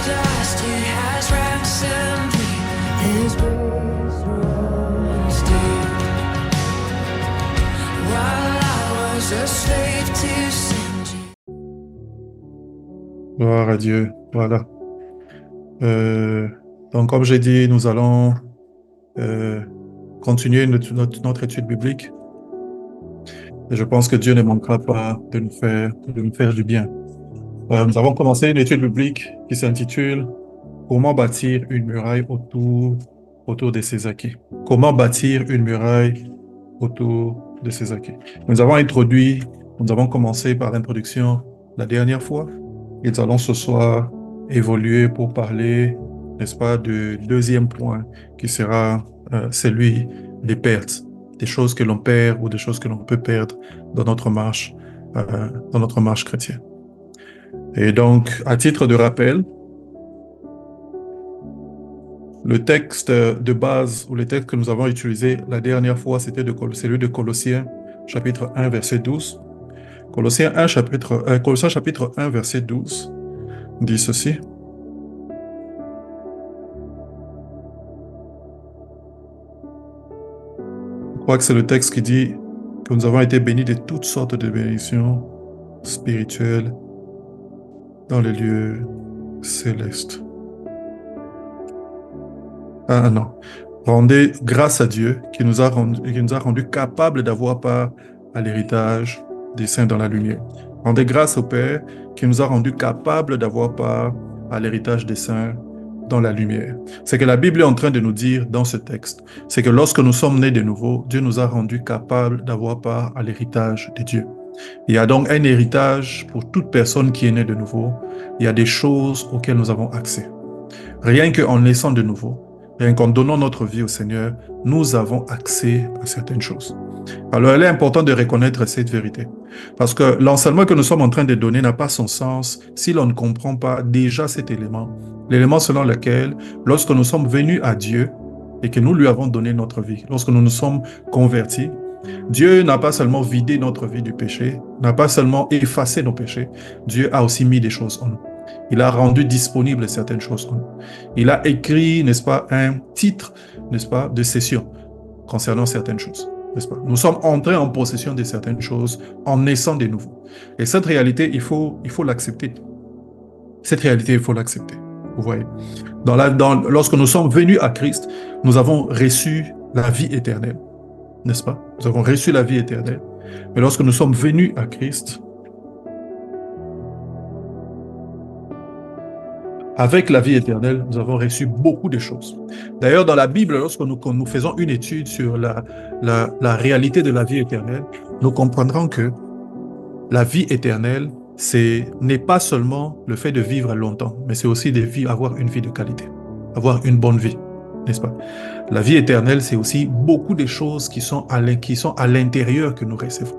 dust, He has ransomed me. His grace runs deep. While I was a slave to sin. Gloire à Dieu. Voilà. Donc, comme j'ai dit, nous allons continuer notre étude biblique. Et je pense que Dieu ne manquera pas de nous faire du bien. Nous avons commencé une étude biblique qui s'intitule Comment bâtir une muraille autour de ses acquis. Comment bâtir une muraille autour de ses acquis. Nous avons commencé par l'introduction la dernière fois. Et nous allons ce soir évoluer pour parler, n'est-ce pas, du deuxième point qui sera celui des pertes, des choses que l'on perd ou des choses que l'on peut perdre dans notre marche chrétienne. Et donc, à titre de rappel, le texte de base ou le texte que nous avons utilisé la dernière fois, c'était celui de Colossiens, chapitre 1, verset 12. Colossiens chapitre 1, verset 12, dit ceci. Je crois que c'est le texte qui dit que nous avons été bénis de toutes sortes de bénédictions spirituelles dans les lieux célestes. Ah non. Rendez grâce à Dieu qui nous a rendus capables d'avoir part à l'héritage des saints dans la lumière. Rendez grâce au Père qui nous a rendus capables d'avoir part à l'héritage des saints dans la lumière. C'est que la Bible est en train de nous dire dans ce texte, c'est que lorsque nous sommes nés de nouveau, Dieu nous a rendus capables d'avoir part à l'héritage de Dieu. Il y a donc un héritage pour toute personne qui est née de nouveau. Il y a des choses auxquelles nous avons accès. Rien qu'en naissant de nouveau, rien qu'en donnant notre vie au Seigneur, nous avons accès à certaines choses. Alors, il est important de reconnaître cette vérité. Parce que l'enseignement que nous sommes en train de donner n'a pas son sens si l'on ne comprend pas déjà cet élément. L'élément selon lequel, lorsque nous sommes venus à Dieu et que nous lui avons donné notre vie, lorsque nous nous sommes convertis, Dieu n'a pas seulement vidé notre vie du péché, n'a pas seulement effacé nos péchés, Dieu a aussi mis des choses en nous. Il a rendu disponibles certaines choses en nous. Il a écrit, n'est-ce pas, un titre, n'est-ce pas, de cession concernant certaines choses, n'est-ce pas? Nous sommes entrés en possession de certaines choses en naissant de nouveau. Et cette réalité, il faut l'accepter. Cette réalité, il faut l'accepter. Vous voyez? Lorsque nous sommes venus à Christ, nous avons reçu la vie éternelle, n'est-ce pas? Nous avons reçu la vie éternelle. Mais lorsque nous sommes venus à Christ, avec la vie éternelle, nous avons reçu beaucoup de choses. D'ailleurs, dans la Bible, lorsque nous faisons une étude sur la réalité de la vie éternelle, nous comprendrons que la vie éternelle, n'est pas seulement le fait de vivre longtemps, mais c'est aussi avoir une vie de qualité, avoir une bonne vie, n'est-ce pas? La vie éternelle, c'est aussi beaucoup de choses qui sont à l'intérieur que nous recevons,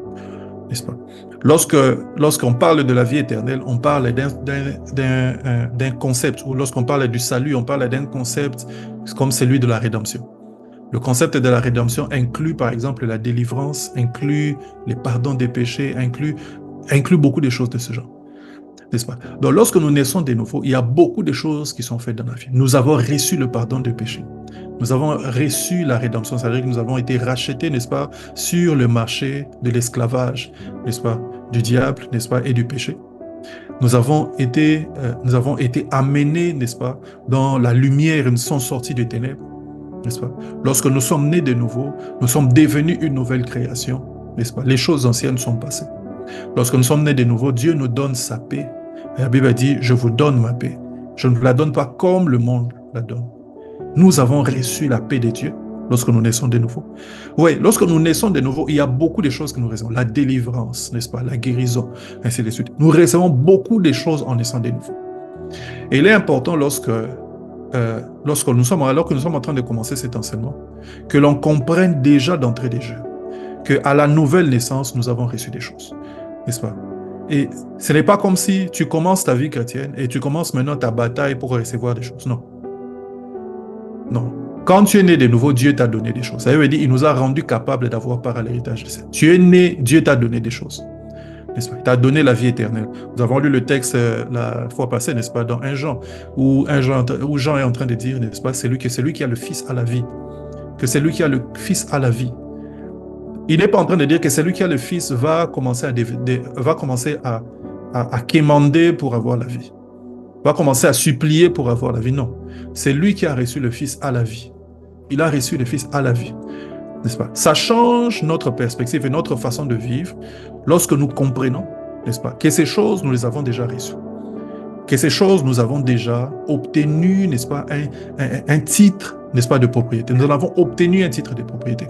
n'est-ce pas? Lorsqu'on parle de la vie éternelle, on parle d'un concept, ou lorsqu'on parle du salut, on parle d'un concept comme celui de la rédemption. Le concept de la rédemption inclut, par exemple, la délivrance, inclut les pardons des péchés, inclut beaucoup de choses de ce genre, n'est-ce pas? Donc, lorsque nous naissons de nouveau, il y a beaucoup de choses qui sont faites dans la vie. Nous avons reçu le pardon des péchés. Nous avons reçu la rédemption, c'est-à-dire que nous avons été rachetés, n'est-ce pas, sur le marché de l'esclavage, n'est-ce pas, du diable, n'est-ce pas, et du péché. Nous avons été amenés, n'est-ce pas, dans la lumière et nous sommes sortis des ténèbres, n'est-ce pas? Lorsque nous sommes nés de nouveau, nous sommes devenus une nouvelle création, n'est-ce pas? Les choses anciennes sont passées. Lorsque nous sommes nés de nouveau, Dieu nous donne sa paix. Et la Bible dit, je vous donne ma paix. Je ne vous la donne pas comme le monde la donne. Nous avons reçu la paix de Dieu lorsque nous naissons de nouveau. Oui, lorsque nous naissons de nouveau, il y a beaucoup de choses que nous recevons. La délivrance, n'est-ce pas? La guérison, ainsi de suite. Nous recevons beaucoup de choses en naissant de nouveau. Et il est important alors que nous sommes en train de commencer cet enseignement, que l'on comprenne déjà d'entrée de jeu qu'à la nouvelle naissance, nous avons reçu des choses, n'est-ce pas? Et ce n'est pas comme si tu commences ta vie chrétienne et tu commences maintenant ta bataille pour recevoir des choses. Non. Non. Quand tu es né de nouveau, Dieu t'a donné des choses. Ça veut dire qu'il nous a rendus capables d'avoir part à l'héritage de ça. Tu es né, Dieu t'a donné des choses. n'est-ce pas? Il t'a donné la vie éternelle. Nous avons lu le texte la fois passée, n'est-ce pas, dans 1 Jean, où Jean est en train de dire, n'est-ce pas, c'est lui qui a le Fils à la vie. Que c'est lui qui a le Fils à la vie. Il n'est pas en train de dire que celui qui a le Fils va commencer à quémander pour avoir la vie. Va commencer à supplier pour avoir la vie. Non. C'est lui qui a reçu le Fils à la vie. Il a reçu le Fils à la vie. N'est-ce pas? Ça change notre perspective et notre façon de vivre lorsque nous comprenons, n'est-ce pas, que ces choses, nous les avons déjà reçues. Que ces choses, nous avons déjà obtenu, n'est-ce pas, un titre, n'est-ce pas, de propriété. Nous en avons obtenu un titre de propriété.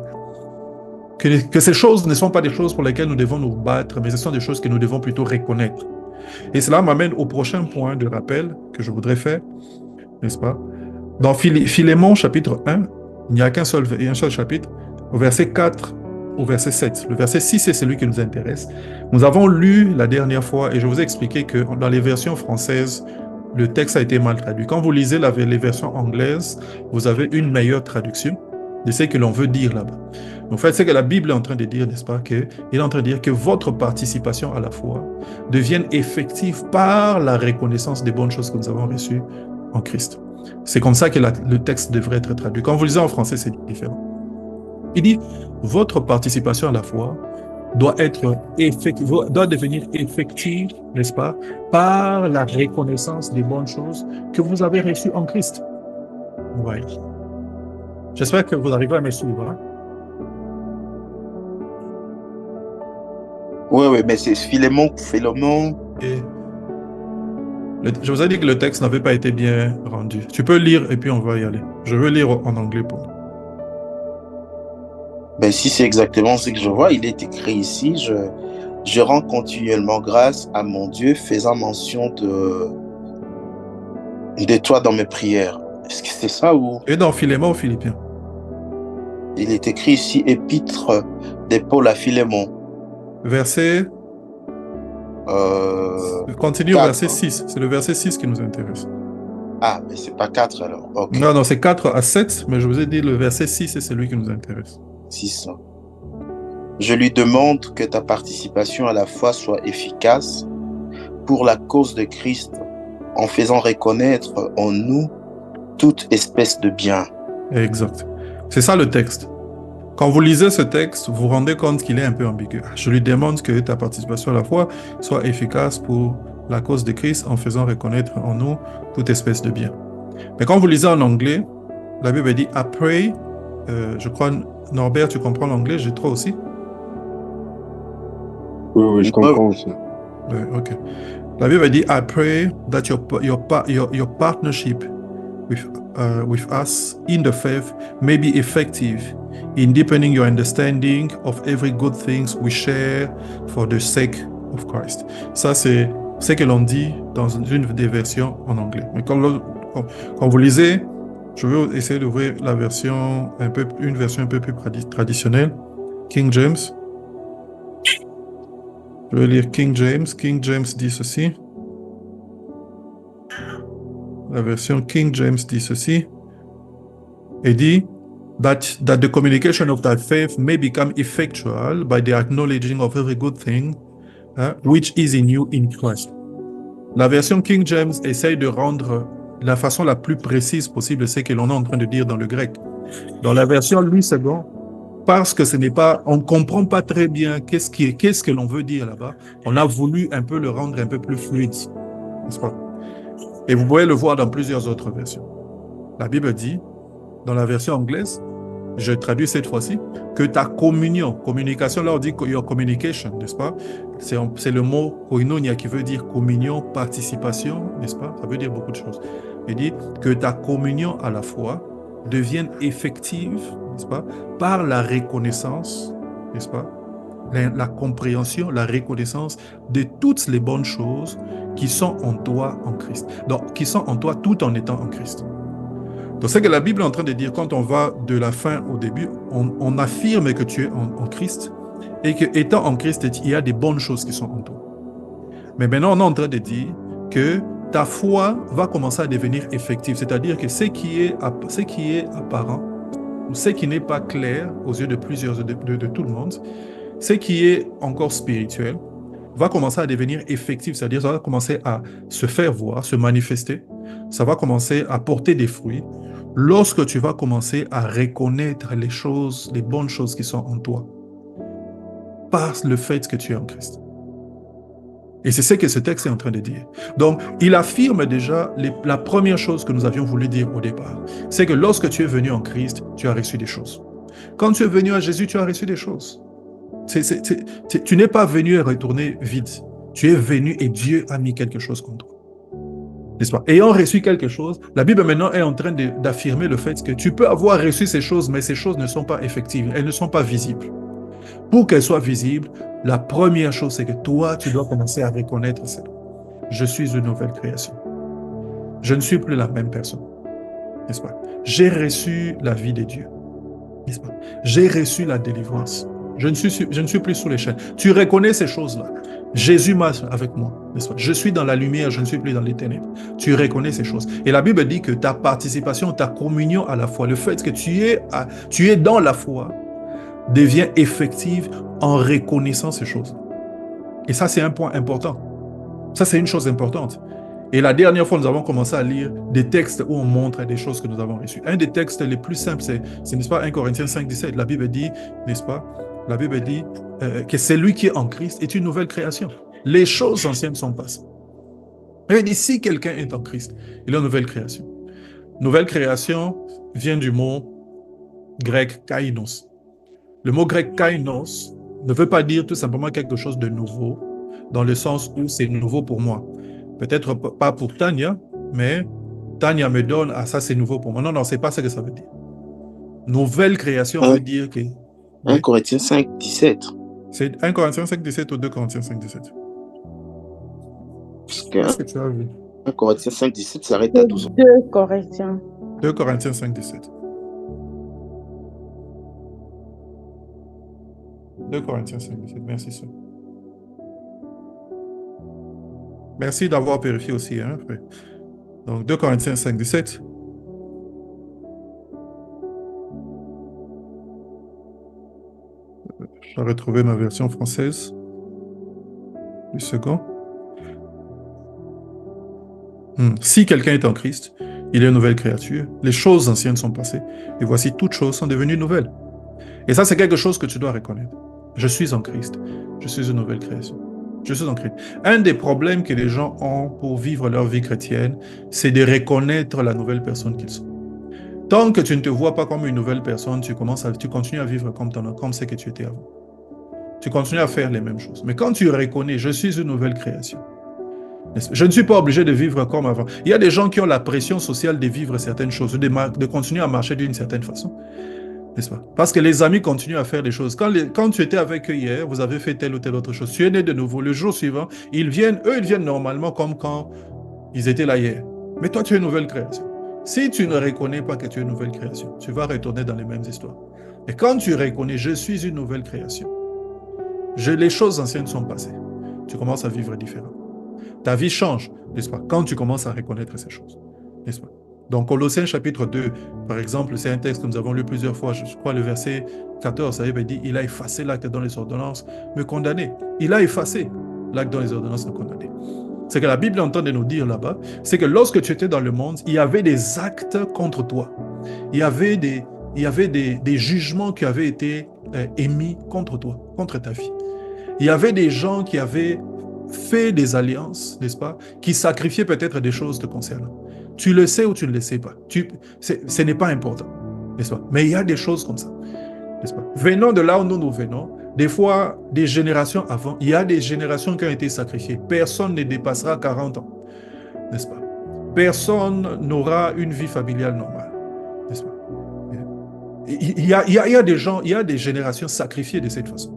Que ces choses ne sont pas des choses pour lesquelles nous devons nous battre, mais ce sont des choses que nous devons plutôt reconnaître. Et cela m'amène au prochain point de rappel que je voudrais faire, n'est-ce pas? Dans Philémon, chapitre 1, il n'y a qu'un seul chapitre, au verset 4 au verset 7. Le verset 6, c'est celui qui nous intéresse. Nous avons lu la dernière fois, et je vous ai expliqué que dans les versions françaises, le texte a été mal traduit. Quand vous lisez les versions anglaises, vous avez une meilleure traduction de ce que l'on veut dire là-bas. En fait, c'est que la Bible est en train de dire, n'est-ce pas, qu'il est en train de dire que votre participation à la foi devienne effective par la reconnaissance des bonnes choses que nous avons reçues en Christ. C'est comme ça que le texte devrait être traduit. Quand vous lisez en français, c'est différent. Il dit, votre participation à la foi doit devenir effective, n'est-ce pas, par la reconnaissance des bonnes choses que vous avez reçues en Christ. Ouais. J'espère que vous arrivez à me suivre. Hein? Oui, mais c'est Philémon. Et je vous ai dit que le texte n'avait pas été bien rendu. Tu peux lire et puis on va y aller. Je veux lire en anglais pour nous. Ben, si c'est exactement ce que je vois, il est écrit ici, je rends continuellement grâce à mon Dieu, faisant mention de toi dans mes prières. Est-ce que c'est ça ou... Et dans Philémon ou Philippiens? Il est écrit ici, épître de Paul à Philémon. Verset... Continue 4, au verset hein. 6. C'est le verset 6 qui nous intéresse. Ah, mais c'est pas 4 alors. Okay. Non, c'est 4 à 7, mais je vous ai dit le verset 6, c'est celui qui nous intéresse. 6. Je lui demande que ta participation à la foi soit efficace pour la cause de Christ, en faisant reconnaître en nous toute espèce de bien. Exact. C'est ça le texte. Quand vous lisez ce texte, vous vous rendez compte qu'il est un peu ambigu. Je lui demande que ta participation à la foi soit efficace pour la cause de Christ, en faisant reconnaître en nous toute espèce de bien. Mais quand vous lisez en anglais, la Bible dit « I pray ». Je crois, Norbert, tu comprends l'anglais, j'ai trop aussi. Oui, je comprends aussi. Ok. La Bible dit I pray that your partnership with us in the faith may be effective in deepening your understanding of every good things we share for the sake of Christ. Ça, c'est ce que l'on dit dans une des versions en anglais. Mais quand vous lisez, je vais essayer d'ouvrir une version un peu plus traditionnelle, King James. Je vais lire King James. King James dit ceci. La version King James dit ceci. Et dit that the communication of thy faith may become effectual by the acknowledging of every good thing which is in you in Christ. La version King James essaye de rendre la façon la plus précise possible ce que l'on est en train de dire dans le grec. Dans la version Louis II, parce que on ne comprend pas très bien qu'est-ce que l'on veut dire là-bas, on a voulu un peu le rendre un peu plus fluide, n'est-ce pas? Et vous pouvez le voir dans plusieurs autres versions. La Bible dit, dans la version anglaise, je traduis cette fois-ci, que ta communication, là on dit your communication, n'est-ce pas? C'est le mot koinonia qui veut dire communion, participation, n'est-ce pas? Ça veut dire beaucoup de choses. Il dit que ta communion à la foi devienne effective, n'est-ce pas? Par la reconnaissance, n'est-ce pas? La compréhension, la reconnaissance de toutes les bonnes choses qui sont en toi en Christ. Donc, qui sont en toi tout en étant en Christ. Donc, c'est que la Bible est en train de dire, quand on va de la fin au début, on affirme que tu es en Christ et que, étant en Christ, il y a des bonnes choses qui sont en toi. Mais maintenant, on est en train de dire que ta foi va commencer à devenir effective, c'est-à-dire que ce qui est apparent, ou ce qui n'est pas clair aux yeux de tout le monde, ce qui est encore spirituel, va commencer à devenir effective, c'est-à-dire ça va commencer à se faire voir, se manifester, ça va commencer à porter des fruits lorsque tu vas commencer à reconnaître les choses, les bonnes choses qui sont en toi, par le fait que tu es en Christ. Et c'est ce que ce texte est en train de dire. Donc, il affirme déjà la première chose que nous avions voulu dire au départ. C'est que lorsque tu es venu en Christ, tu as reçu des choses. Quand tu es venu à Jésus, tu as reçu des choses. Tu n'es pas venu et retourné vide. Tu es venu et Dieu a mis quelque chose contre toi. N'est-ce pas? Ayant reçu quelque chose, la Bible maintenant est en train d'affirmer le fait que tu peux avoir reçu ces choses, mais ces choses ne sont pas effectives, elles ne sont pas visibles. Pour qu'elles soient visibles, la première chose, c'est que toi, tu dois commencer à reconnaître ça. Je suis une nouvelle création. Je ne suis plus la même personne. N'est-ce pas? J'ai reçu la vie de Dieu. N'est-ce pas? J'ai reçu la délivrance. Je ne suis plus sous les chaînes. Tu reconnais ces choses-là. Jésus marche avec moi. N'est-ce pas? Je suis dans la lumière, je ne suis plus dans les ténèbres. Tu reconnais ces choses. Et la Bible dit que ta participation, ta communion à la foi, le fait que tu es dans la foi, devient effective en reconnaissant ces choses. Et ça, c'est un point important. Ça, c'est une chose importante. Et la dernière fois, nous avons commencé à lire des textes où on montre des choses que nous avons reçues. Un des textes les plus simples, c'est n'est-ce pas, 1 Corinthiens 5, 17. La Bible dit, n'est-ce pas, la Bible dit que celui qui est en Christ est une nouvelle création. Les choses anciennes sont passées. Et il dit, si quelqu'un est en Christ, il est une nouvelle création. Nouvelle création vient du mot grec kainos. Le mot grec kainos ne veut pas dire tout simplement quelque chose de nouveau, dans le sens où c'est nouveau pour moi. Peut-être pas pour Tania, mais Tania me donne, ah ça c'est nouveau pour moi. Non, c'est pas ça que ça veut dire. Nouvelle création veut dire que... 1 Corinthiens 5, 17. C'est 1 Corinthiens 5, 17 ou 2 Corinthiens 5, 17? Qu'est-ce que tu as vu? 1 Corinthiens 5, 17 s'arrête à 12 ans. 2 Corinthiens. 2 Corinthiens 5, 17. 2 Corinthiens 5, 17. Merci, sœur. Merci d'avoir vérifié aussi, hein, frère. Donc, 2 Corinthiens 5, 17. Je vais retrouver ma version française. Une seconde. Si quelqu'un est en Christ, il est une nouvelle créature. Les choses anciennes sont passées. Et voici, toutes choses sont devenues nouvelles. Et ça, c'est quelque chose que tu dois reconnaître. Je suis en Christ. Je suis une nouvelle création. Je suis en Christ. Un des problèmes que les gens ont pour vivre leur vie chrétienne, c'est de reconnaître la nouvelle personne qu'ils sont. Tant que tu ne te vois pas comme une nouvelle personne, tu continues à vivre comme ce que tu étais avant. Tu continues à faire les mêmes choses. Mais quand tu reconnais, je suis une nouvelle création. Je ne suis pas obligé de vivre comme avant. Il y a des gens qui ont la pression sociale de vivre certaines choses, de continuer à marcher d'une certaine façon. N'est-ce pas? Parce que les amis continuent à faire des choses. Quand tu étais avec eux hier, vous avez fait telle ou telle autre chose. Tu es né de nouveau. Le jour suivant, ils viennent normalement comme quand ils étaient là hier. Mais toi, tu es une nouvelle création. Si tu ne reconnais pas que tu es une nouvelle création, tu vas retourner dans les mêmes histoires. Et quand tu reconnais, je suis une nouvelle création, les choses anciennes sont passées, tu commences à vivre différemment. Ta vie change, n'est-ce pas, quand tu commences à reconnaître ces choses, n'est-ce pas? Donc, Colossiens chapitre 2, par exemple, c'est un texte que nous avons lu plusieurs fois, je crois le verset 14, ça veut dire, il a effacé l'acte dans les ordonnances, me condamner. Il a effacé l'acte dans les ordonnances, me condamner. Ce que la Bible entend de nous dire là-bas, c'est que lorsque tu étais dans le monde, il y avait des actes contre toi. Il y avait des jugements qui avaient été émis contre toi, contre ta vie. Il y avait des gens qui avaient fait des alliances, n'est-ce pas, qui sacrifiaient peut-être des choses te concernant. Tu le sais ou tu ne le sais pas. Ce n'est pas important, n'est-ce pas? Mais il y a des choses comme ça, n'est-ce pas? Venant de là où nous venons, des fois, des générations avant, il y a des générations qui ont été sacrifiées. Personne ne dépassera 40 ans, n'est-ce pas? Personne n'aura une vie familiale normale, n'est-ce pas? Il y a des gens, il y a des générations sacrifiées de cette façon.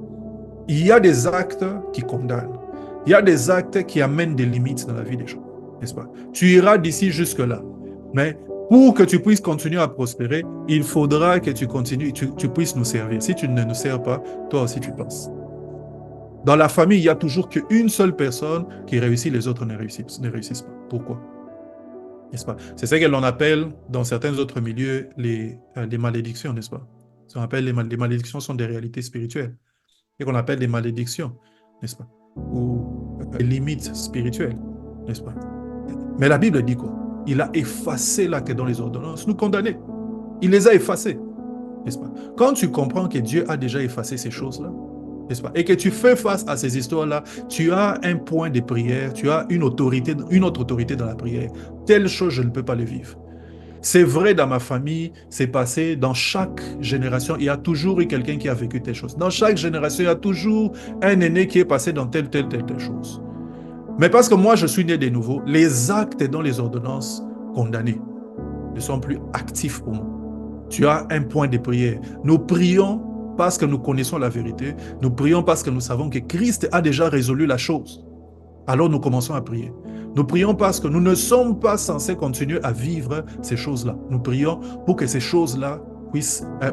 Il y a des actes qui condamnent. Il y a des actes qui amènent des limites dans la vie des gens, n'est-ce pas? Tu iras d'ici jusque-là. Mais pour que tu puisses continuer à prospérer, il faudra que tu continues, tu puisses nous servir. Si tu ne nous sers pas, toi aussi tu passes. Dans la famille, il n'y a toujours qu'une seule personne qui réussit, les autres ne réussissent pas. Pourquoi? N'est-ce pas? C'est ça que l'on appelle, dans certains autres milieux, les malédictions, n'est-ce pas? Ce qu'on appelle les malédictions sont des réalités spirituelles. Et qu'on appelle des malédictions, n'est-ce pas? ou des limites spirituelles, n'est-ce pas? Mais la Bible dit quoi? Il a effacé là que dans les ordonnances, nous condamner. Il les a effacés, n'est-ce pas? Quand tu comprends que Dieu a déjà effacé ces choses-là, n'est-ce pas? Et que tu fais face à ces histoires-là, tu as un point de prière, tu as une autorité, une autre autorité dans la prière. Telle chose, je ne peux pas le vivre. C'est vrai dans ma famille, c'est passé dans chaque génération, il y a toujours eu quelqu'un qui a vécu telle chose. Dans chaque génération, il y a toujours un aîné qui est passé dans telle chose. Mais parce que moi, je suis né de nouveau, les actes dans les ordonnances condamnées ne sont plus actifs pour moi. Tu as un point de prière. Nous prions parce que nous connaissons la vérité. Nous prions parce que nous savons que Christ a déjà résolu la chose. Alors nous commençons à prier. Nous prions parce que nous ne sommes pas censés continuer à vivre ces choses-là. Nous prions pour que ces choses-là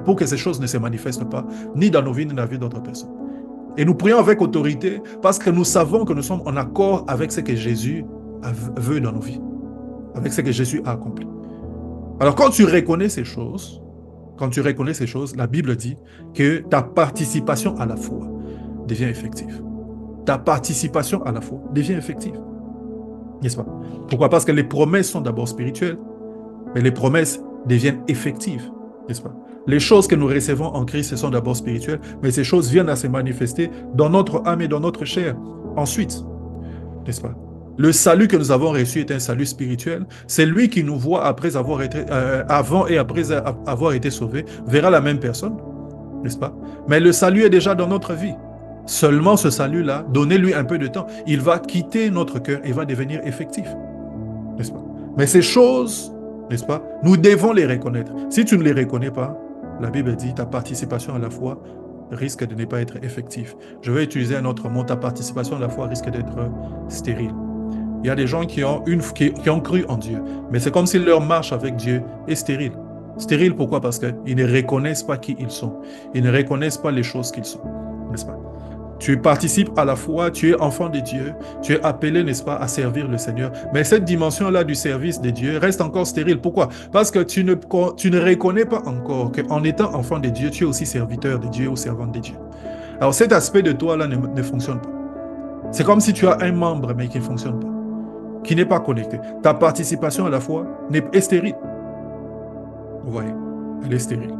pour que ces choses ne se manifestent pas, ni dans nos vies, ni dans la vie d'autres personnes. Et nous prions avec autorité parce que nous savons que nous sommes en accord avec ce que Jésus veut dans nos vies, avec ce que Jésus a accompli. Alors quand tu reconnais ces choses, la Bible dit que ta participation à la foi devient effective. Ta participation à la foi devient effective. N'est-ce pas? Pourquoi? Parce que les promesses sont d'abord spirituelles, mais les promesses deviennent effectives. N'est-ce pas? Les choses que nous recevons en Christ sont d'abord spirituelles, mais ces choses viennent à se manifester dans notre âme et dans notre chair ensuite. N'est-ce pas? Le salut que nous avons reçu est un salut spirituel. C'est lui qui nous voit après avoir été, avant et après avoir été sauvé, verra la même personne. N'est-ce pas? Mais le salut est déjà dans notre vie. Seulement ce salut-là, donnez-lui un peu de temps, il va quitter notre cœur et va devenir effectif. N'est-ce pas? Mais ces choses, n'est-ce pas, nous devons les reconnaître. Si tu ne les reconnais pas, la Bible dit, ta participation à la foi risque de ne pas être effective. Je vais utiliser un autre mot, ta participation à la foi risque d'être stérile. Il y a des gens qui ont cru en Dieu, mais c'est comme si leur marche avec Dieu est stérile. Stérile, pourquoi? Parce qu'ils ne reconnaissent pas qui ils sont. Ils ne reconnaissent pas les choses qu'ils sont, n'est-ce pas? Tu participes à la foi, tu es enfant de Dieu, tu es appelé, n'est-ce pas, à servir le Seigneur. Mais cette dimension-là du service de Dieu reste encore stérile. Pourquoi? Parce que tu ne reconnais pas encore qu'en étant enfant de Dieu, tu es aussi serviteur de Dieu ou servante de Dieu. Alors cet aspect de toi-là ne fonctionne pas. C'est comme si tu as un membre, mais qui ne fonctionne pas, qui n'est pas connecté. Ta participation à la foi est stérile. Vous voyez, elle est stérile.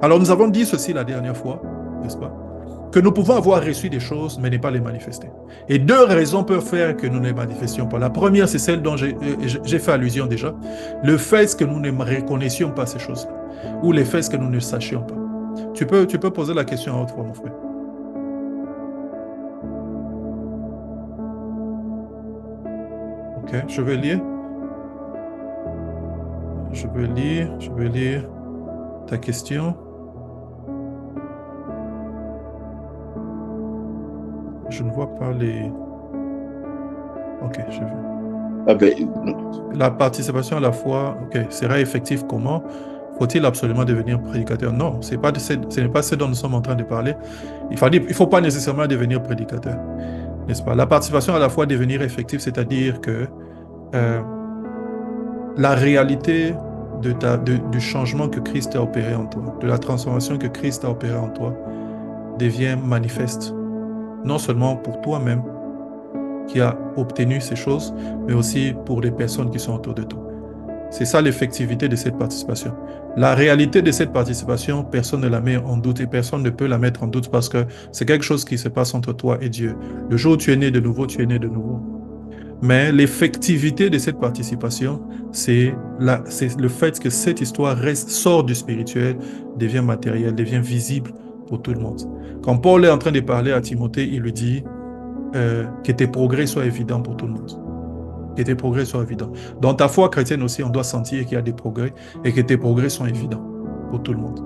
Alors nous avons dit ceci la dernière fois, n'est-ce pas? Que nous pouvons avoir reçu des choses, mais ne pas les manifester. Et deux raisons peuvent faire que nous ne les manifestions pas. La première, c'est celle dont j'ai fait allusion déjà. Le fait que nous ne reconnaissions pas ces choses-là. Ou le fait que nous ne sachions pas. Tu peux poser la question à haute voix, mon frère. Ok, je vais lire. Je vais lire ta question. Je ne vois pas les... Ok, je vais. Ah ben, La participation à la foi, ok, sera effective comment? Faut-il absolument devenir prédicateur? Non, ce n'est pas ce dont nous sommes en train de parler. Il ne faut pas nécessairement devenir prédicateur, n'est-ce pas? La participation à la foi devenir effective, c'est-à-dire que la réalité du changement que Christ a opéré en toi, de la transformation que Christ a opéré en toi, devient manifeste. Non seulement pour toi-même qui as obtenu ces choses, mais aussi pour les personnes qui sont autour de toi. C'est ça l'effectivité de cette participation. La réalité de cette participation, personne ne la met en doute et personne ne peut la mettre en doute parce que c'est quelque chose qui se passe entre toi et Dieu. Le jour où tu es né de nouveau, tu es né de nouveau. Mais l'effectivité de cette participation, c'est le fait que cette histoire sort du spirituel, devient matériel, devient visible pour tout le monde. Quand Paul est en train de parler à Timothée, il lui dit que tes progrès soient évidents pour tout le monde. Que tes progrès soient évidents. Dans ta foi chrétienne aussi, on doit sentir qu'il y a des progrès et que tes progrès sont évidents pour tout le monde.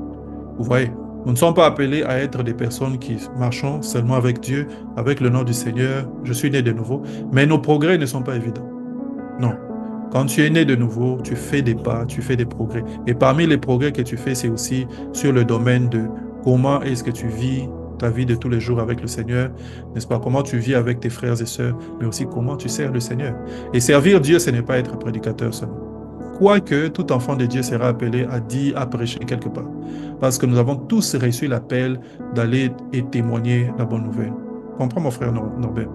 Vous voyez, nous ne sommes pas appelés à être des personnes qui marchons seulement avec Dieu, avec le nom du Seigneur. Je suis né de nouveau, mais nos progrès ne sont pas évidents. Non. Quand tu es né de nouveau, tu fais des pas, tu fais des progrès. Et parmi les progrès que tu fais, c'est aussi sur le domaine de comment est-ce que tu vis ta vie de tous les jours avec le Seigneur, n'est-ce pas? Comment tu vis avec tes frères et sœurs, mais aussi comment tu sers le Seigneur. Et servir Dieu, ce n'est pas être prédicateur seulement. Quoique tout enfant de Dieu sera appelé à dire, à prêcher quelque part. Parce que nous avons tous reçu l'appel d'aller et témoigner la bonne nouvelle. comprends, mon frère Norbert?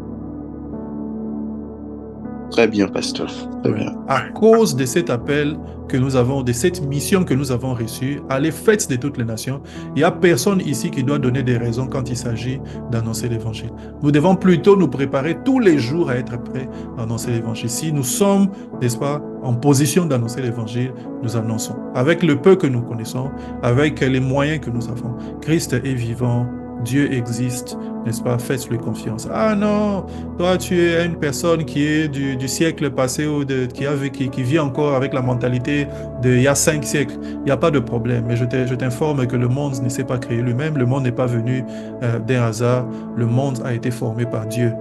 Très bien, pasteur. Très bien. À cause de cet appel que nous avons, de cette mission que nous avons reçue, à les fêtes de toutes les nations, il n'y a personne ici qui doit donner des raisons quand il s'agit d'annoncer l'évangile. Nous devons plutôt nous préparer tous les jours à être prêts à annoncer l'évangile. Si nous sommes, n'est-ce pas, en position d'annoncer l'évangile, nous annonçons. Avec le peu que nous connaissons, avec les moyens que nous avons. Christ est vivant, Dieu existe, n'est-ce pas? Faites-lui confiance. Ah non, toi tu es une personne qui est du siècle passé ou qui vit encore avec la mentalité d'il y a 5 siècles. Il n'y a pas de problème, mais je t'informe que le monde ne s'est pas créé lui-même, le monde n'est pas venu d'un hasard, le monde a été formé par Dieu.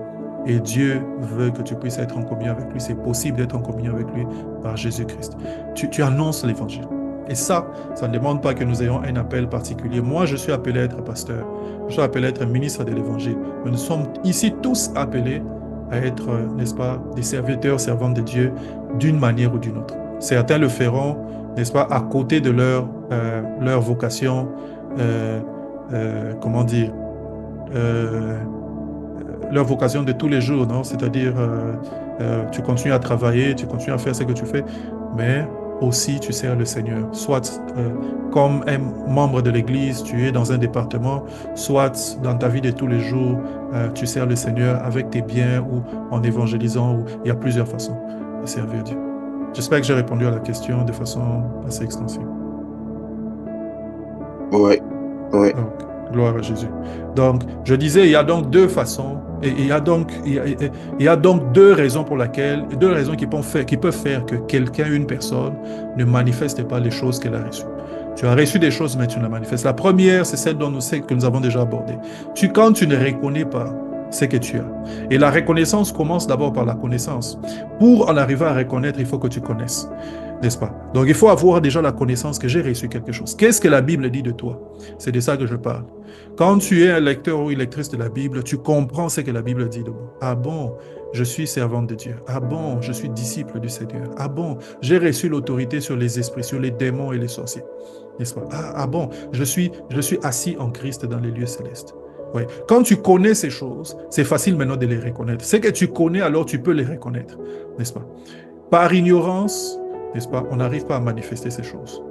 Et Dieu veut que tu puisses être en communion avec lui. C'est possible d'être en communion avec lui par Jésus-Christ. Tu annonces l'évangile. Et ça ne demande pas que nous ayons un appel particulier. Moi, je suis appelé à être pasteur. Je suis appelé à être ministre de l'évangile. Mais nous sommes ici tous appelés à être, n'est-ce pas, des serviteurs, servantes de Dieu d'une manière ou d'une autre. Certains le feront, n'est-ce pas, à côté de leur vocation, comment dire, leur vocation de tous les jours, non? C'est-à-dire, tu continues à travailler, tu continues à faire ce que tu fais, mais aussi tu sers le Seigneur. Soit comme un membre de l'Église, tu es dans un département, soit dans ta vie de tous les jours, tu sers le Seigneur avec tes biens ou en évangélisant. Ou... Il y a plusieurs façons de servir Dieu. J'espère que j'ai répondu à la question de façon assez extensive. Oui, oui. Donc, gloire à Jésus. Donc, je disais, il y a donc deux façons, et il y a donc deux raisons pour lesquelles, deux raisons qui peuvent faire que quelqu'un, une personne, ne manifeste pas les choses qu'elle a reçues. Tu as reçu des choses, mais tu ne les manifestes. La première, c'est celle que nous avons déjà abordée. Quand tu ne reconnais pas ce que tu as. Et la reconnaissance commence d'abord par la connaissance. Pour en arriver à reconnaître, il faut que tu connaisses. N'est-ce pas? Donc, il faut avoir déjà la connaissance que j'ai reçu quelque chose. Qu'est-ce que la Bible dit de toi? C'est de ça que je parle. Quand tu es un lecteur ou une lectrice de la Bible, tu comprends ce que la Bible dit de moi. Ah bon, je suis servante de Dieu. Ah bon, je suis disciple du Seigneur. Ah bon, j'ai reçu l'autorité sur les esprits, sur les démons et les sorciers. N'est-ce pas? Ah bon, je suis assis en Christ dans les lieux célestes. Oui. Quand tu connais ces choses, c'est facile maintenant de les reconnaître. Ce que tu connais, alors tu peux les reconnaître. N'est-ce pas? Par ignorance, n'est-ce pas, on n'arrive pas à manifester ces choses.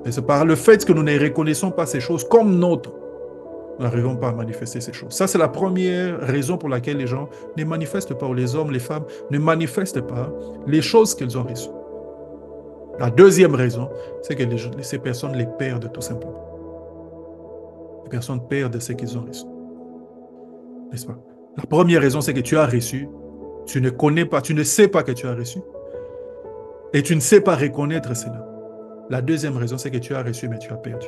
Et c'est par le fait que nous ne reconnaissons pas ces choses comme nôtres, nous n'arrivons pas à manifester ces choses. Ça, c'est la première raison pour laquelle les gens ne manifestent pas, ou les hommes, les femmes, ne manifestent pas les choses qu'ils ont reçues. La deuxième raison, c'est que ces personnes les perdent tout simplement. Les personnes perdent ce qu'ils ont reçu. N'est-ce pas? La première raison, c'est que tu as reçu, tu ne connais pas, tu ne sais pas que tu as reçu, et tu ne sais pas reconnaître cela. La deuxième raison, c'est que tu as reçu, mais tu as perdu.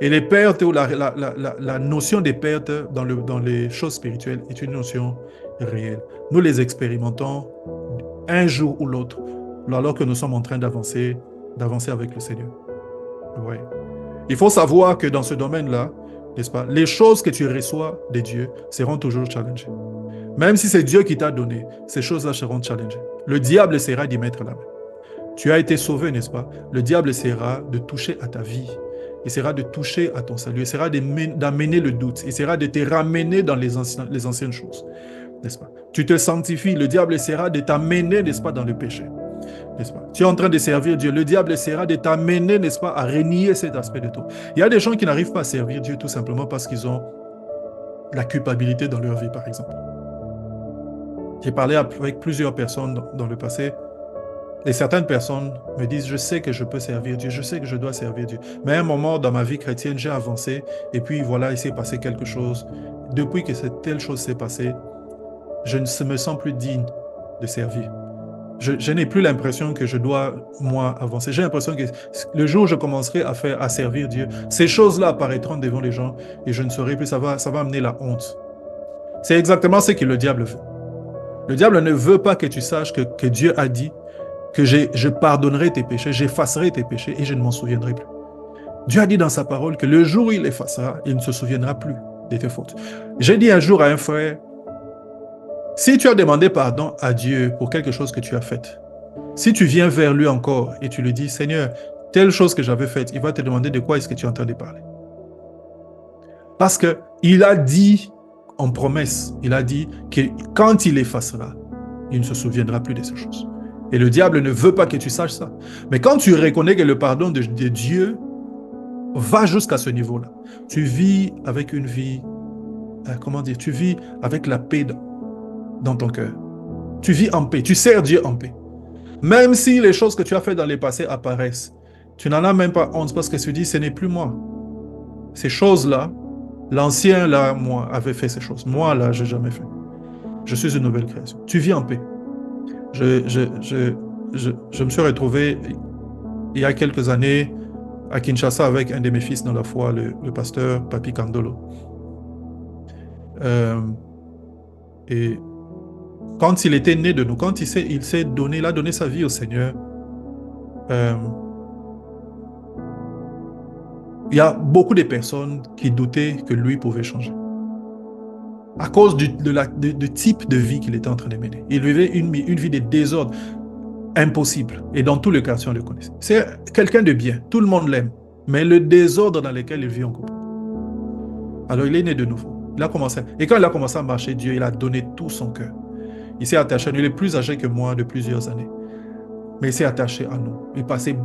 Et les pertes, ou la notion des pertes dans les choses spirituelles est une notion réelle. Nous les expérimentons un jour ou l'autre, alors que nous sommes en train d'avancer avec le Seigneur. Ouais. Il faut savoir que dans ce domaine-là, n'est-ce pas, les choses que tu reçois de Dieu seront toujours challengées. Même si c'est Dieu qui t'a donné, ces choses-là seront challengées. Le diable essaiera d'y mettre la main. Tu as été sauvé, n'est-ce pas? Le diable essaiera de toucher à ta vie, essaiera de toucher à ton salut, essaiera d'amener le doute, essaiera de te ramener dans les anciennes choses, n'est-ce pas? Tu te sanctifies, le diable essaiera de t'amener, n'est-ce pas, dans le péché, n'est-ce pas? Tu es en train de servir Dieu, le diable essaiera de t'amener, n'est-ce pas, à renier cet aspect de toi. Il y a des gens qui n'arrivent pas à servir Dieu tout simplement parce qu'ils ont la culpabilité dans leur vie, par exemple. J'ai parlé avec plusieurs personnes dans le passé, et certaines personnes me disent, je sais que je peux servir Dieu, je sais que je dois servir Dieu. Mais à un moment dans ma vie chrétienne, j'ai avancé, et puis voilà, il s'est passé quelque chose. Depuis que cette telle chose s'est passée, je ne me sens plus digne de servir. Je n'ai plus l'impression que je dois, moi, avancer. J'ai l'impression que le jour où je commencerai à servir Dieu, ces choses-là apparaîtront devant les gens, et je ne saurai plus, ça va amener la honte. C'est exactement ce que le diable veut. Le diable ne veut pas que tu saches que Dieu a dit que je pardonnerai tes péchés, j'effacerai tes péchés et je ne m'en souviendrai plus. Dieu a dit dans sa parole que le jour où il effacera, il ne se souviendra plus de tes fautes. J'ai dit un jour à un frère, si tu as demandé pardon à Dieu pour quelque chose que tu as fait, si tu viens vers lui encore et tu lui dis, Seigneur, telle chose que j'avais faite, il va te demander de quoi est-ce que tu es en train de parler. Parce qu'il a dit en promesse. Il a dit que quand il effacera, il ne se souviendra plus de ces choses. Et le diable ne veut pas que tu saches ça. Mais quand tu reconnais que le pardon de Dieu va jusqu'à ce niveau-là, tu vis avec une vie, comment dire, tu vis avec la paix dans ton cœur. Tu vis en paix, tu sers Dieu en paix. Même si les choses que tu as faites dans le passé apparaissent, tu n'en as même pas honte parce que tu dis, ce n'est plus moi. Ces choses-là, l'ancien, là, moi, avait fait ces choses. Moi, là, je n'ai jamais fait. Je suis une nouvelle création. Tu vis en paix. Je me suis retrouvé il y a quelques années à Kinshasa avec un de mes fils dans la foi, le pasteur Papi Kandolo. Et quand il était né de nous, quand il s'est donné, il a donné sa vie au Seigneur, il y a beaucoup de personnes qui doutaient que lui pouvait changer. À cause du type de vie qu'il était en train de mener. Il vivait une vie de désordre impossible. Et dans tous les cas, si on le connaît. C'est quelqu'un de bien. Tout le monde l'aime. Mais le désordre dans lequel il vit en couple. Alors il est né de nouveau. Il a commencé. Et quand il a commencé à marcher, Dieu, il a donné tout son cœur. Il s'est attaché à nous. Il est plus âgé que moi de plusieurs années. Mais il s'est attaché à nous.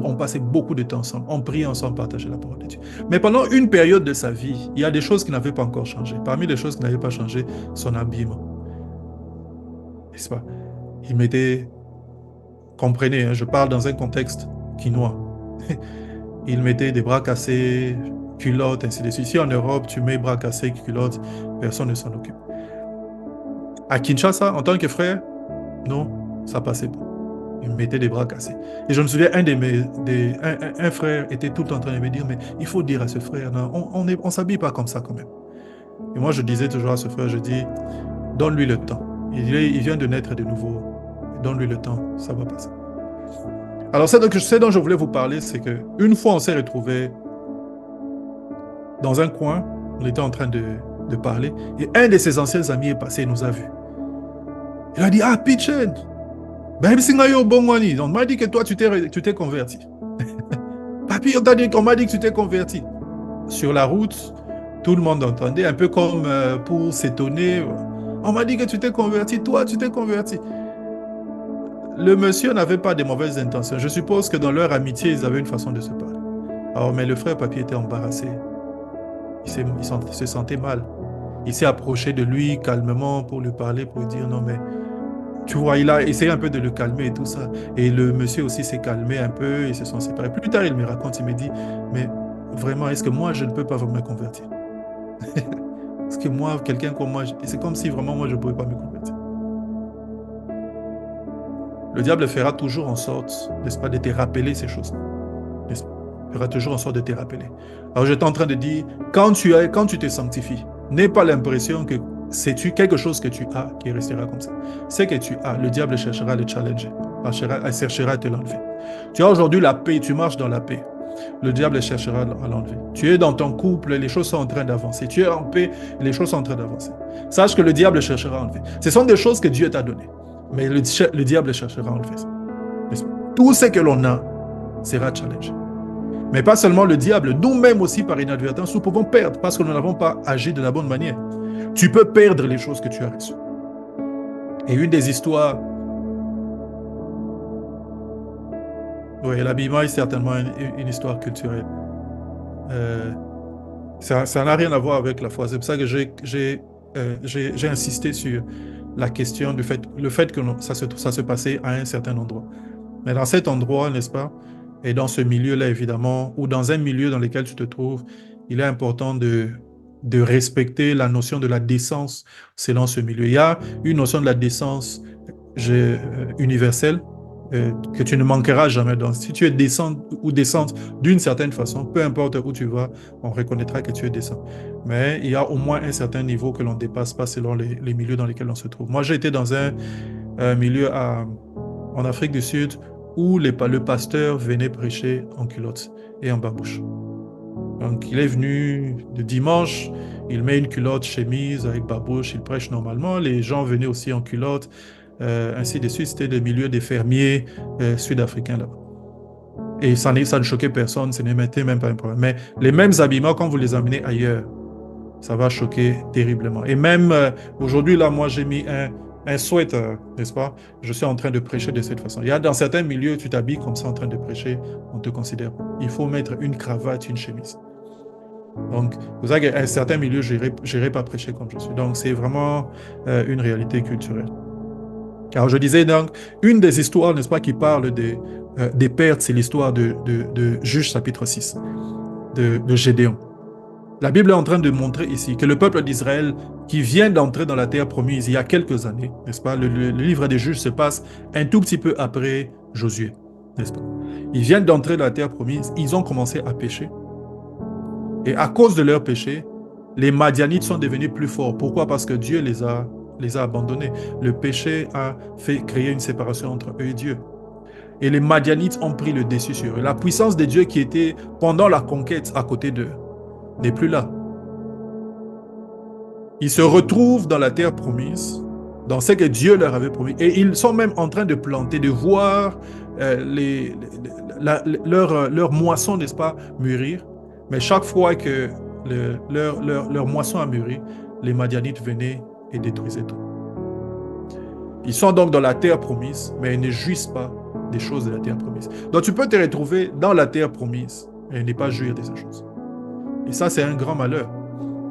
On passait beaucoup de temps ensemble. On priait ensemble, partageait la parole de Dieu. Mais pendant une période de sa vie, il y a des choses qui n'avaient pas encore changé. Parmi les choses qui n'avaient pas changé, son habillement. N'est-ce pas? Il m'était... Comprenez, hein, je parle dans un contexte quinois. Il mettait des bras cassés, culottes, ainsi de suite. Ici en Europe, tu mets bras cassés, culottes, personne ne s'en occupe. À Kinshasa, en tant que frère, non, ça passait pas. Il me mettait des bras cassés. Et je me souviens, un frère était tout le temps en train de me dire, mais il faut dire à ce frère, non, on s'habille pas comme ça quand même. Et moi, je disais toujours à ce frère, je dis, donne-lui le temps. Il vient de naître de nouveau. Donne-lui le temps, ça va passer. Alors, ce dont je voulais vous parler, c'est qu'une fois, on s'est retrouvés dans un coin, on était en train de parler, et un de ses anciens amis est passé et nous a vus. Il a dit, ah, Pichen, on m'a dit que toi, tu t'es converti. Papi, on m'a dit que tu t'es converti. Sur la route, tout le monde entendait, un peu comme pour s'étonner. On m'a dit que tu t'es converti, toi, tu t'es converti. Le monsieur n'avait pas de mauvaises intentions. Je suppose que dans leur amitié, ils avaient une façon de se parler. Alors, mais le frère Papi était embarrassé. Il se sentait mal. Il s'est approché de lui calmement pour lui parler, pour lui dire non, mais tu vois, il a essayé un peu de le calmer et tout ça. Et le monsieur aussi s'est calmé un peu, ils se sont séparés. Plus tard, il me raconte, il me dit, mais vraiment, est-ce que moi, je ne peux pas me convertir? Est-ce que moi, quelqu'un comme moi, c'est comme si vraiment moi, je ne pouvais pas me convertir. Le diable fera toujours en sorte, n'est-ce pas, de te rappeler ces choses. N'est-ce pas? Il fera toujours en sorte de te rappeler. Alors, j'étais en train de dire, quand tu te sanctifies, n'aie pas l'impression que c'est quelque chose que tu as qui restera comme ça. C'est que tu as, le diable cherchera à le challenger, cherchera à te l'enlever. Tu as aujourd'hui la paix, tu marches dans la paix. Le diable cherchera à l'enlever. Tu es dans ton couple, les choses sont en train d'avancer. Tu es en paix, les choses sont en train d'avancer. Sache que le diable cherchera à enlever. Ce sont des choses que Dieu t'a données. Mais le diable cherchera à enlever ça. Tout ce que l'on a sera challengé. Mais pas seulement le diable, nous-mêmes aussi par inadvertance, nous pouvons perdre parce que nous n'avons pas agi de la bonne manière. Tu peux perdre les choses que tu as reçues. Et une des histoires... Oui, l'habillement est certainement une histoire culturelle. Ça n'a rien à voir avec la foi. C'est pour ça que j'ai insisté sur la question du fait que ça se passait à un certain endroit. Mais dans cet endroit, n'est-ce pas, et dans ce milieu-là, évidemment, ou dans un milieu dans lequel tu te trouves, il est important de respecter la notion de la décence selon ce milieu. Il y a une notion de la décence universelle que tu ne manqueras jamais. Donc, si tu es décent ou décente d'une certaine façon, peu importe où tu vas, on reconnaîtra que tu es décent. Mais il y a au moins un certain niveau que l'on ne dépasse pas selon les milieux dans lesquels on se trouve. Moi, j'ai été dans un milieu en Afrique du Sud où le pasteur venait prêcher en culotte et en babouche. Donc, il est venu le dimanche, il met une culotte, chemise avec babouche, il prêche normalement. Les gens venaient aussi en culotte, ainsi de suite. C'était le milieu des fermiers sud-africains là-bas. Et ça ne choquait personne, ça ne mettait même pas un problème. Mais les mêmes habillements, quand vous les emmenez ailleurs, Ça va choquer terriblement. Et même aujourd'hui, là, moi, j'ai mis un sweater, n'est-ce pas? Je suis en train de prêcher de cette façon. Il y a dans certains milieux, tu t'habilles comme ça en train de prêcher, on te considère. Il faut mettre une cravate, une chemise. Donc, c'est pour ça qu'à un certain milieu, je n'irai pas prêcher comme je suis. Donc, c'est vraiment une réalité culturelle. Alors, je disais donc, une des histoires, n'est-ce pas, qui parle des pertes, c'est l'histoire de Juge chapitre 6, de Gédéon. La Bible est en train de montrer ici que le peuple d'Israël qui vient d'entrer dans la terre promise il y a quelques années, n'est-ce pas? Le livre des Juges se passe un tout petit peu après Josué, n'est-ce pas? Ils viennent d'entrer dans la terre promise, ils ont commencé à pécher. Et à cause de leur péché, les Madianites sont devenus plus forts. Pourquoi? Parce que Dieu les a abandonnés. Le péché a fait créer une séparation entre eux et Dieu. Et les Madianites ont pris le dessus sur eux. La puissance de Dieu qui était pendant la conquête à côté d'eux n'est plus là. Ils se retrouvent dans la terre promise, dans ce que Dieu leur avait promis. Et ils sont même en train de planter, de voir leur moisson, n'est-ce pas, mûrir. Mais chaque fois que leur moisson a mûri, les Madianites venaient et détruisaient tout. Ils sont donc dans la terre promise, mais ils ne jouissent pas des choses de la terre promise. Donc tu peux te retrouver dans la terre promise et ne pas jouir de ces choses. Et ça, c'est un grand malheur.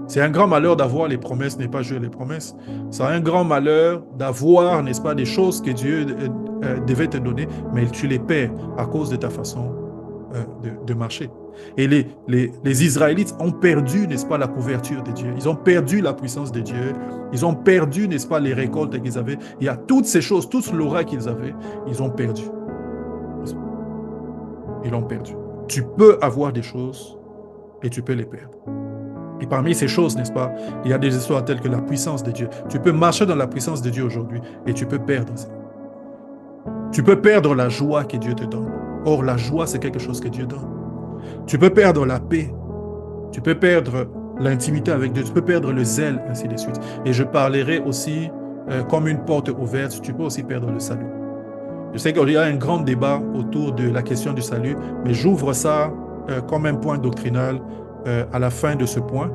C'est un grand malheur d'avoir les promesses, ne pas jouir les promesses. C'est un grand malheur d'avoir, n'est-ce pas, des choses que Dieu devait te donner, mais tu les perds à cause de ta façon de marcher. Et les Israélites ont perdu, n'est-ce pas, la couverture de Dieu. Ils ont perdu la puissance de Dieu. Ils ont perdu, n'est-ce pas, les récoltes qu'ils avaient. Il y a toutes ces choses, toute l'aura qu'ils avaient, ils ont perdu. Ils l'ont perdu. Tu peux avoir des choses et tu peux les perdre. Et parmi ces choses, n'est-ce pas, il y a des histoires telles que la puissance de Dieu. Tu peux marcher dans la puissance de Dieu aujourd'hui et tu peux perdre ça. Tu peux perdre la joie que Dieu te donne. Or, la joie, c'est quelque chose que Dieu donne. Tu peux perdre la paix. Tu peux perdre l'intimité avec Dieu. Tu peux perdre le zèle, ainsi de suite. Et je parlerai aussi comme une porte ouverte. Tu peux aussi perdre le salut. Je sais qu'il y a un grand débat autour de la question du salut, mais j'ouvre ça comme un point doctrinal à la fin de ce point.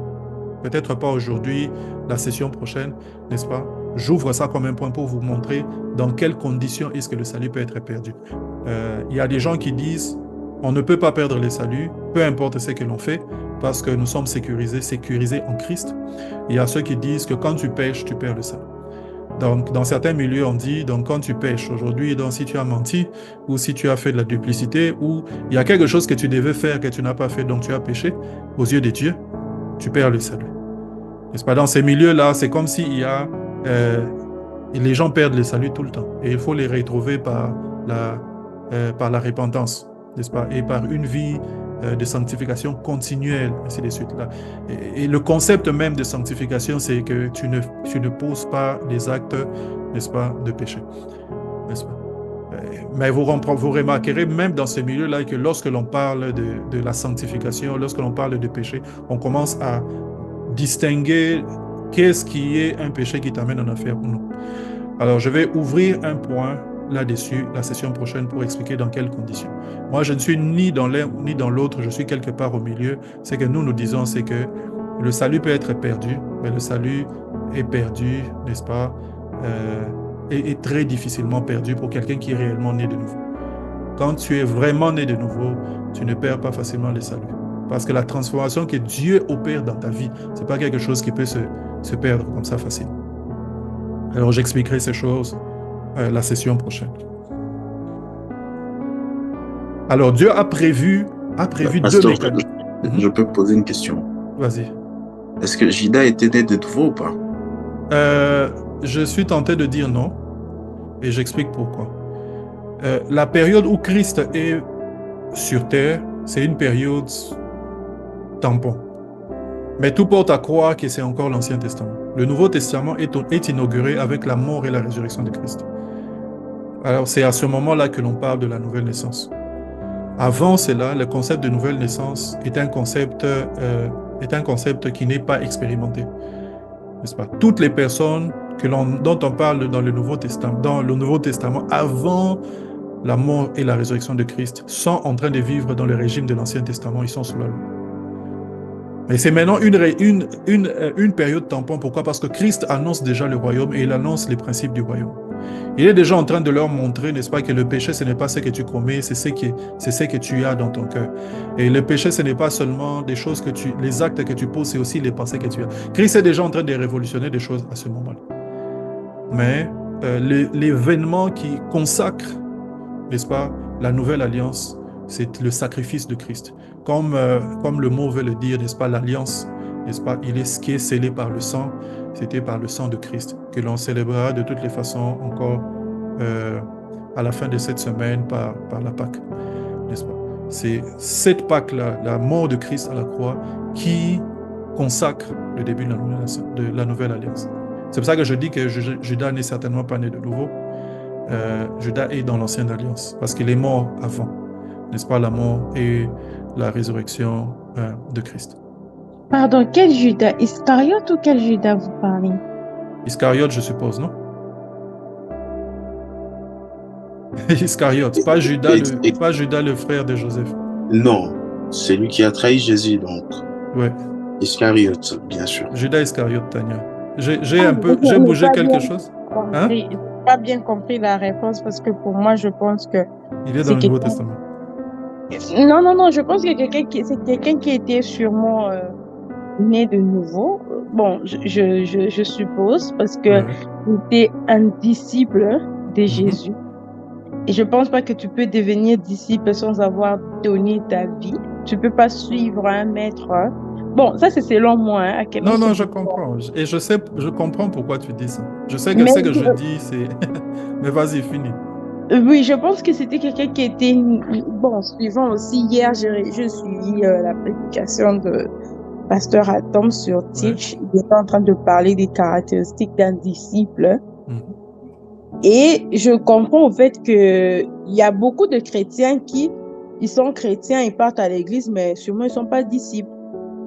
Peut-être pas aujourd'hui, la session prochaine, n'est-ce pas? J'ouvre ça comme un point pour vous montrer dans quelles conditions est-ce que le salut peut être perdu. Il y a des gens qui disent on ne peut pas perdre le salut, peu importe ce que l'on fait, parce que nous sommes sécurisés en Christ. Il y a ceux qui disent que quand tu pêches, tu perds le salut. Donc, dans certains milieux, on dit, donc quand tu pêches aujourd'hui, donc si tu as menti, ou si tu as fait de la duplicité, ou il y a quelque chose que tu devais faire que tu n'as pas fait, donc tu as péché, aux yeux de Dieu, tu perds le salut. N'est-ce pas? Dans ces milieux-là, c'est comme s'il y a... les gens perdent le salut tout le temps. Et il faut les retrouver par la repentance, n'est-ce pas? Et par une vie de sanctification continuelle, ainsi de suite. Là. Et le concept même de sanctification, c'est que tu ne poses pas des actes, n'est-ce pas, de péché. N'est-ce pas? Mais vous remarquerez même dans ce milieu-là que lorsque l'on parle de la sanctification, lorsque l'on parle de péché, on commence à distinguer qu'est-ce qui est un péché qui t'amène en enfer ou non. Alors, je vais ouvrir un point là-dessus la session prochaine pour expliquer dans quelles conditions. Moi, je ne suis ni dans l'un ni dans l'autre, je suis quelque part au milieu. Ce que nous disons, c'est que le salut peut être perdu, mais le salut est perdu, n'est-ce pas, et est très difficilement perdu pour quelqu'un qui est réellement né de nouveau. Quand tu es vraiment né de nouveau, tu ne perds pas facilement le salut. Parce que la transformation que Dieu opère dans ta vie, ce n'est pas quelque chose qui peut se perdre comme ça facilement. Alors, j'expliquerai ces choses la session prochaine. Alors, Dieu a prévu deux mécanismes. Je peux poser une question. Vas-y. Est-ce que Judas était né de nouveau ou pas? Je suis tenté de dire non, et j'explique pourquoi. La période où Christ est sur terre, c'est une période tampon. Mais tout porte à croire que c'est encore l'Ancien Testament. Le Nouveau Testament est inauguré avec la mort et la résurrection de Christ. Alors, c'est à ce moment-là que l'on parle de la nouvelle naissance. Avant cela, le concept de nouvelle naissance est un concept qui n'est pas expérimenté. N'est-ce pas? Toutes les personnes dont on parle dans le Nouveau Testament, avant la mort et la résurrection de Christ, sont en train de vivre dans le régime de l'Ancien Testament. Ils sont sous la loi. Et c'est maintenant une période tampon. Pourquoi? Parce que Christ annonce déjà le royaume et il annonce les principes du royaume. Il est déjà en train de leur montrer, n'est-ce pas, que le péché, ce n'est pas ce que tu commets, c'est ce que tu as dans ton cœur. Et le péché, ce n'est pas seulement des choses les actes que tu poses, c'est aussi les pensées que tu as. Christ est déjà en train de révolutionner des choses à ce moment-là. Mais l'événement qui consacre, n'est-ce pas, la nouvelle alliance, c'est le sacrifice de Christ. Comme le mot veut le dire, n'est-ce pas, l'alliance, n'est-ce pas, il est ce qui est scellé par le sang, c'était par le sang de Christ, que l'on célébrera de toutes les façons encore à la fin de cette semaine par la Pâque, n'est-ce pas? C'est cette Pâque-là, la mort de Christ à la croix, qui consacre le début de la nouvelle alliance. C'est pour ça que je dis que Judas n'est certainement pas né de nouveau. Judas est dans l'ancienne alliance, parce qu'il est mort avant, n'est-ce pas, la mort et la résurrection de Christ. Pardon, quel Judas? Iscariote ou quel Judas vous parlez? Iscariote, je suppose, non? Iscariote, pas Judas, pas Judas le frère de Joseph. Non, c'est lui qui a trahi Jésus, donc. Ouais. Iscariote, bien sûr. Judas Iscariote, Tania. J'ai bougé quelque chose? Hein? Je n'ai pas bien compris la réponse parce que pour moi, je pense que Il est dans le Nouveau Testament. Non, je pense que c'est quelqu'un qui était sûrement né de nouveau. Bon, je suppose, parce que il était un disciple de Jésus. Et je pense pas que tu peux devenir disciple sans avoir donné ta vie. Tu peux pas suivre un maître. Bon, ça c'est selon moi. Hein, non, je comprends. Et je comprends pourquoi tu dis ça. Je sais que ce que je dis, c'est... Mais vas-y, finis. Oui, je pense que c'était quelqu'un qui était... Bon, suivant aussi, hier, je suivi la prédication de Pasteur Atom sur Teach. Il était en train de parler des caractéristiques d'un disciple. Et je comprends au fait que il y a beaucoup de chrétiens ils sont chrétiens, ils partent à l'église, mais sûrement ils sont pas disciples.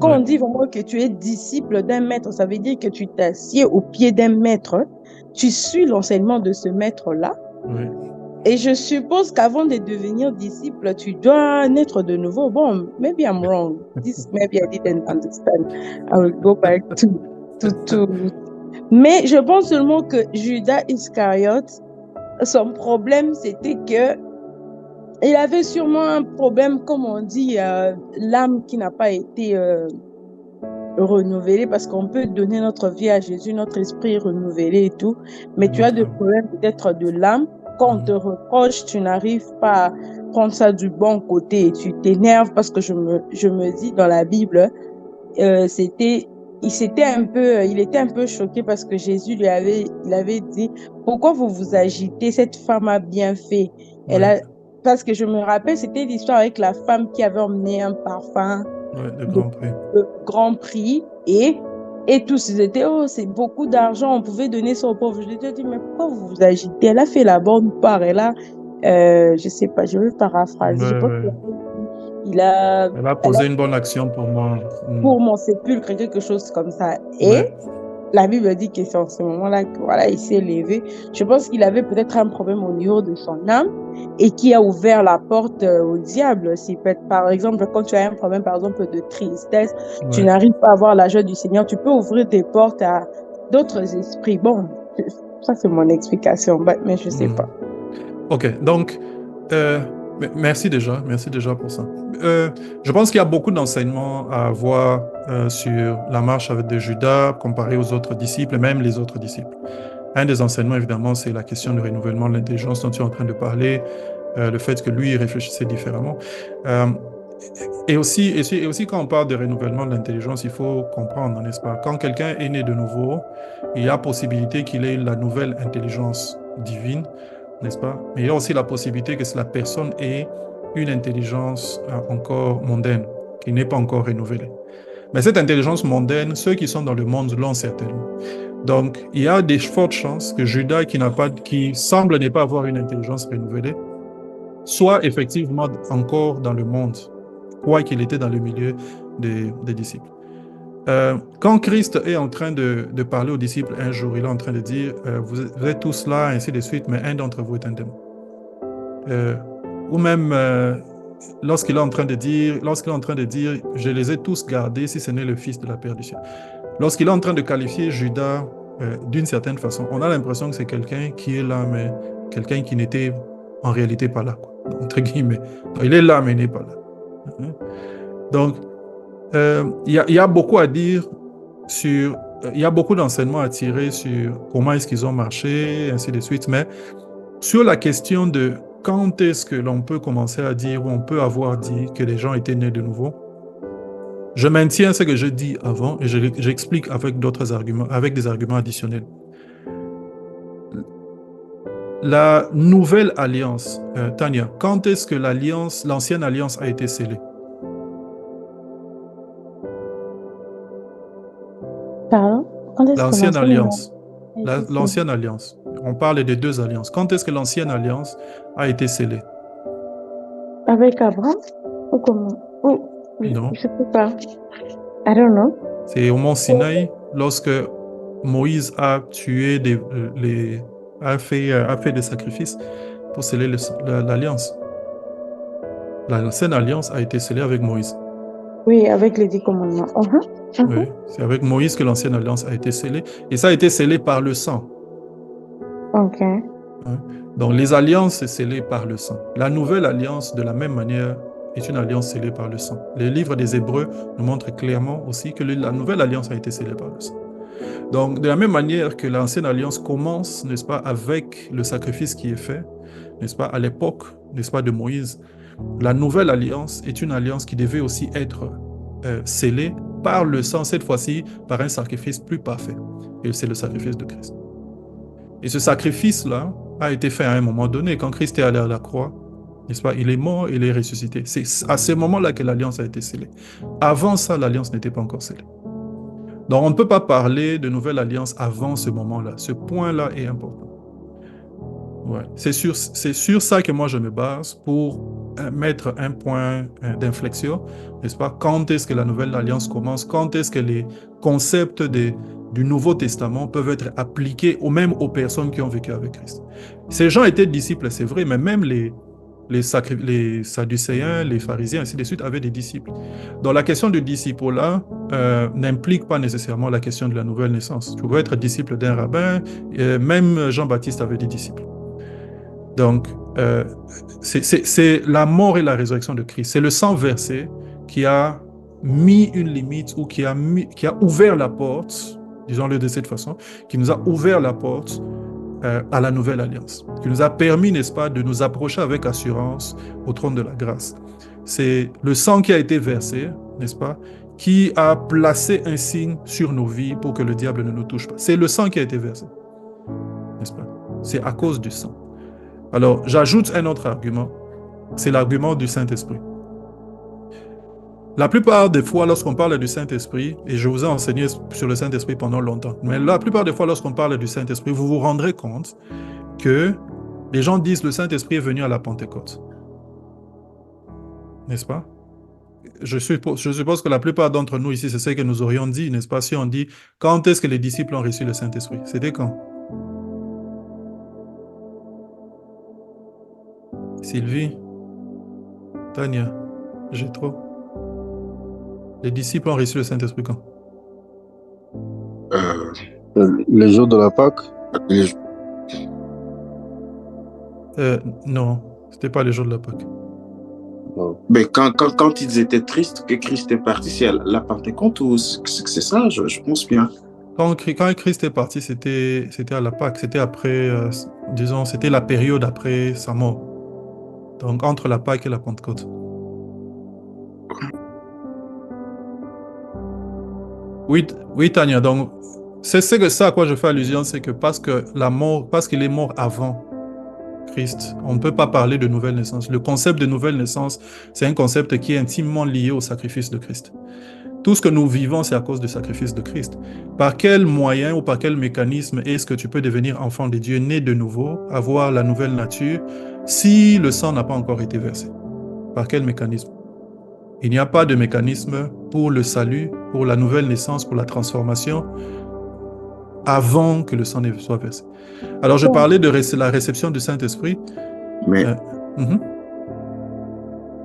Quand on dit vraiment que tu es disciple d'un maître, ça veut dire que tu t'assieds au pied d'un maître, tu suis l'enseignement de ce maître-là. Et je suppose qu'avant de devenir disciple, tu dois naître de nouveau. Bon, maybe I'm wrong. Maybe I didn't understand. I will go back to. Mais je pense seulement que Judas Iscariote, son problème, c'était que il avait sûrement un problème, comme on dit, l'âme qui n'a pas été renouvelée, parce qu'on peut donner notre vie à Jésus, notre esprit renouvelé et tout, mais tu as des problèmes peut-être de l'âme. Quand on te reproche, tu n'arrives pas à prendre ça du bon côté et tu t'énerves, parce que je me dis dans la Bible, il était un peu choqué parce que Jésus il avait dit, pourquoi vous vous agitez? Cette femme a bien fait. Parce que je me rappelle, c'était l'histoire avec la femme qui avait emmené un parfum de Grand Prix et tous ils étaient, oh, c'est beaucoup d'argent, on pouvait donner ça aux pauvres. Je lui ai dit, mais pourquoi vous vous agitez? Elle a fait la bonne part, je sais pas, je vais paraphraser. Je pense elle a posé une bonne action pour moi. Pour mon sépulcre, quelque chose comme ça. Et la Bible dit que c'est en ce moment-là que voilà, il s'est levé. Je pense qu'il avait peut-être un problème au niveau de son âme et qui a ouvert la porte au diable. Si par exemple, quand tu as un problème, par exemple, de tristesse, tu n'arrives pas à avoir la joie du Seigneur, tu peux ouvrir des portes à d'autres esprits. Bon, ça c'est mon explication, mais je sais pas. Ok, donc merci déjà pour ça. Je pense qu'il y a beaucoup d'enseignements à avoir sur la marche avec de Judas comparé aux autres disciples, même les autres disciples. Un des enseignements, évidemment, c'est la question du renouvellement de l'intelligence dont tu es en train de parler, le fait que lui, il réfléchissait différemment. Et aussi, quand on parle de renouvellement de l'intelligence, il faut comprendre, n'est-ce pas? Quand quelqu'un est né de nouveau, il y a possibilité qu'il ait la nouvelle intelligence divine, n'est-ce pas? Mais il y a aussi la possibilité que la personne ait une intelligence encore mondaine, qui n'est pas encore renouvelée. Mais cette intelligence mondaine, ceux qui sont dans le monde l'ont certainement. Donc, il y a des fortes chances que Judas, qui semble ne pas avoir une intelligence renouvelée, soit effectivement encore dans le monde, quoi qu'il était dans le milieu des disciples. Quand Christ est en train de parler aux disciples un jour, il est en train de dire vous êtes tous là, ainsi de suite, mais un d'entre vous est un démon. Ou même lorsqu'il est en train de dire, je les ai tous gardés si ce n'est le fils de la perdition. Lorsqu'il est en train de qualifier Judas d'une certaine façon, on a l'impression que c'est quelqu'un qui est là, mais quelqu'un qui n'était en réalité pas là, quoi, entre guillemets. Donc, il est là, mais il n'est pas là. Donc, il y a beaucoup à dire sur... Il y a beaucoup d'enseignements à tirer sur comment est-ce qu'ils ont marché, ainsi de suite, mais sur la question de quand est-ce que l'on peut commencer à dire, ou on peut avoir dit que les gens étaient nés de nouveau, je maintiens ce que je dis avant et j'explique avec d'autres arguments, avec des arguments additionnels. La nouvelle alliance, Tania, quand est-ce que l'ancienne alliance a été scellée? Pardon? Quand est-ce que L'ancienne l'ancienne alliance. a été scellée? L'ancienne alliance. On parle des deux alliances. Quand est-ce que l'ancienne alliance a été scellée? Avec Abraham? Ou comment? Ou, Non. je sais pas. I don't know. C'est au mont Sinaï, lorsque Moïse a tué a fait des sacrifices pour sceller l'alliance. L'ancienne alliance a été scellée avec Moïse. Oui, avec les 10 commandements. Oui, c'est avec Moïse que l'ancienne alliance a été scellée. Et ça a été scellé par le sang. Ok. Donc les alliances, c'est scellé par le sang. La nouvelle alliance, de la même manière, est une alliance scellée par le sang. Les livres des Hébreux nous montrent clairement aussi que la nouvelle alliance a été scellée par le sang. Donc, de la même manière que l'ancienne alliance commence, n'est-ce pas, avec le sacrifice qui est fait, n'est-ce pas, à l'époque, n'est-ce pas, de Moïse, la nouvelle alliance est une alliance qui devait aussi être scellée par le sang, cette fois-ci, par un sacrifice plus parfait. Et c'est le sacrifice de Christ. Et ce sacrifice-là a été fait à un moment donné, quand Christ est allé à la croix, n'est-ce pas, il est mort, il est ressuscité. C'est à ce moment-là que l'alliance a été scellée. Avant ça, l'alliance n'était pas encore scellée. Donc, on ne peut pas parler de nouvelle alliance avant ce moment-là. Ce point-là est important. Ouais. C'est sur ça que moi je me base pour mettre un point d'inflexion, n'est-ce pas? Quand est-ce que la nouvelle alliance commence? Quand est-ce que les concepts du Nouveau Testament peuvent être appliqués même aux personnes qui ont vécu avec Christ? Ces gens étaient disciples, c'est vrai, mais même les Sadducéens, les pharisiens, ainsi de suite, avaient des disciples. Donc la question du disciple-là n'implique pas nécessairement la question de la nouvelle naissance. Tu pouvais être disciple d'un rabbin, même Jean-Baptiste avait des disciples. Donc, c'est la mort et la résurrection de Christ. C'est le sang versé qui a mis une limite ou qui a ouvert la porte, disons-le de cette façon, qui nous a ouvert la porte à la nouvelle alliance, qui nous a permis, n'est-ce pas, de nous approcher avec assurance au trône de la grâce. C'est le sang qui a été versé, n'est-ce pas, qui a placé un signe sur nos vies pour que le diable ne nous touche pas. C'est le sang qui a été versé, n'est-ce pas? C'est à cause du sang. Alors, j'ajoute un autre argument, c'est l'argument du Saint-Esprit. La plupart des fois, lorsqu'on parle du Saint-Esprit, et je vous ai enseigné sur le Saint-Esprit pendant longtemps, mais la plupart des fois, lorsqu'on parle du Saint-Esprit, vous vous rendrez compte que les gens disent le Saint-Esprit est venu à la Pentecôte. N'est-ce pas? Je suppose que la plupart d'entre nous ici, c'est ce que nous aurions dit, n'est-ce pas? Si on dit, quand est-ce que les disciples ont reçu le Saint-Esprit? C'était quand? Sylvie, Tania, Jétro. Les disciples ont reçu le Saint-Esprit quand? Le jour de la Pâque, Non, c'était pas le jour de la Pâque. Mais quand ils étaient tristes, que Christ est parti, c'est à la Pentecôte ou c'est ça, je pense bien. Quand Christ est parti, c'était à la Pâque, c'était après, disons, c'était la période après sa mort. Donc, entre la Pâque et la Pentecôte. Oui, Tania, donc, c'est ça à quoi je fais allusion, c'est que parce qu'il est mort avant Christ, on ne peut pas parler de nouvelle naissance. Le concept de nouvelle naissance, c'est un concept qui est intimement lié au sacrifice de Christ. Tout ce que nous vivons, c'est à cause du sacrifice de Christ. Par quel moyen ou par quel mécanisme est-ce que tu peux devenir enfant de Dieu, né de nouveau, avoir la nouvelle nature, si le sang n'a pas encore été versé? Par quel mécanisme? Il n'y a pas de mécanisme pour le salut, pour la nouvelle naissance, pour la transformation, avant que le sang ne soit versé. Alors, je parlais de la réception du Saint-Esprit. Mais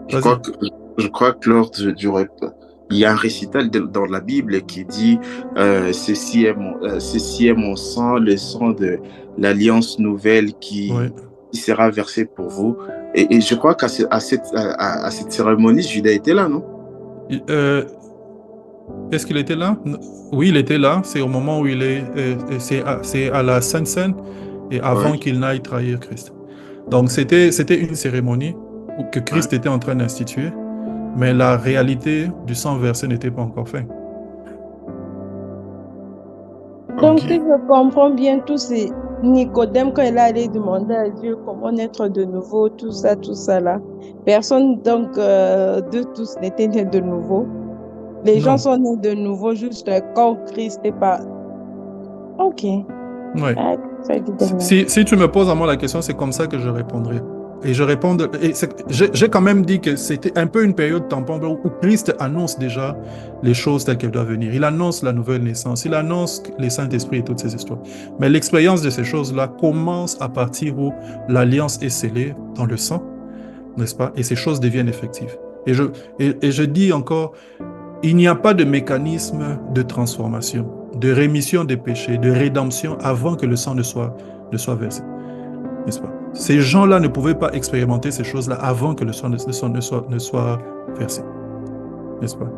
Je Vas-y. crois que, je crois que du repas, il y a un récital dans la Bible qui dit ceci est mon sang, le sang de l'alliance nouvelle Oui. qui sera versé pour vous. Et je crois à cette cérémonie, Judas était là, non? Euh, Est-ce qu'il était là? Oui, il était là. C'est au moment où il est. C'est à la Sainte Seine et avant Ouais. qu'il n'aille trahir Christ. Donc, c'était une cérémonie que Christ était en train d'instituer, mais la réalité du sang versé n'était pas encore faite. Donc, Ok. si je comprends bien, tout c'est Nicodème, quand il est allé demander à Dieu comment naître de nouveau, tout ça là. Personne, donc, de tous n'était né de nouveau. Les gens Non. sont nés de nouveau juste quand Christ est pas. Ok. Oui. Ah, ça a été dernier. Si tu me poses à moi la question, c'est comme ça que je répondrai. Et je réponds. J'ai quand même dit que c'était un peu une période tampon où Christ annonce déjà les choses telles qu'elles doivent venir. Il annonce la nouvelle naissance, il annonce les Saint-Esprit et toutes ces histoires. Mais l'expérience de ces choses-là commence à partir où l'alliance est scellée dans le sang, n'est-ce pas? Et ces choses deviennent effectives. Et je dis encore, il n'y a pas de mécanisme de transformation, de rémission des péchés, de rédemption avant que le sang ne soit versé. N'est-ce pas? Ces gens-là ne pouvaient pas expérimenter ces choses-là avant que le sang ne soit versé. N'est-ce pas?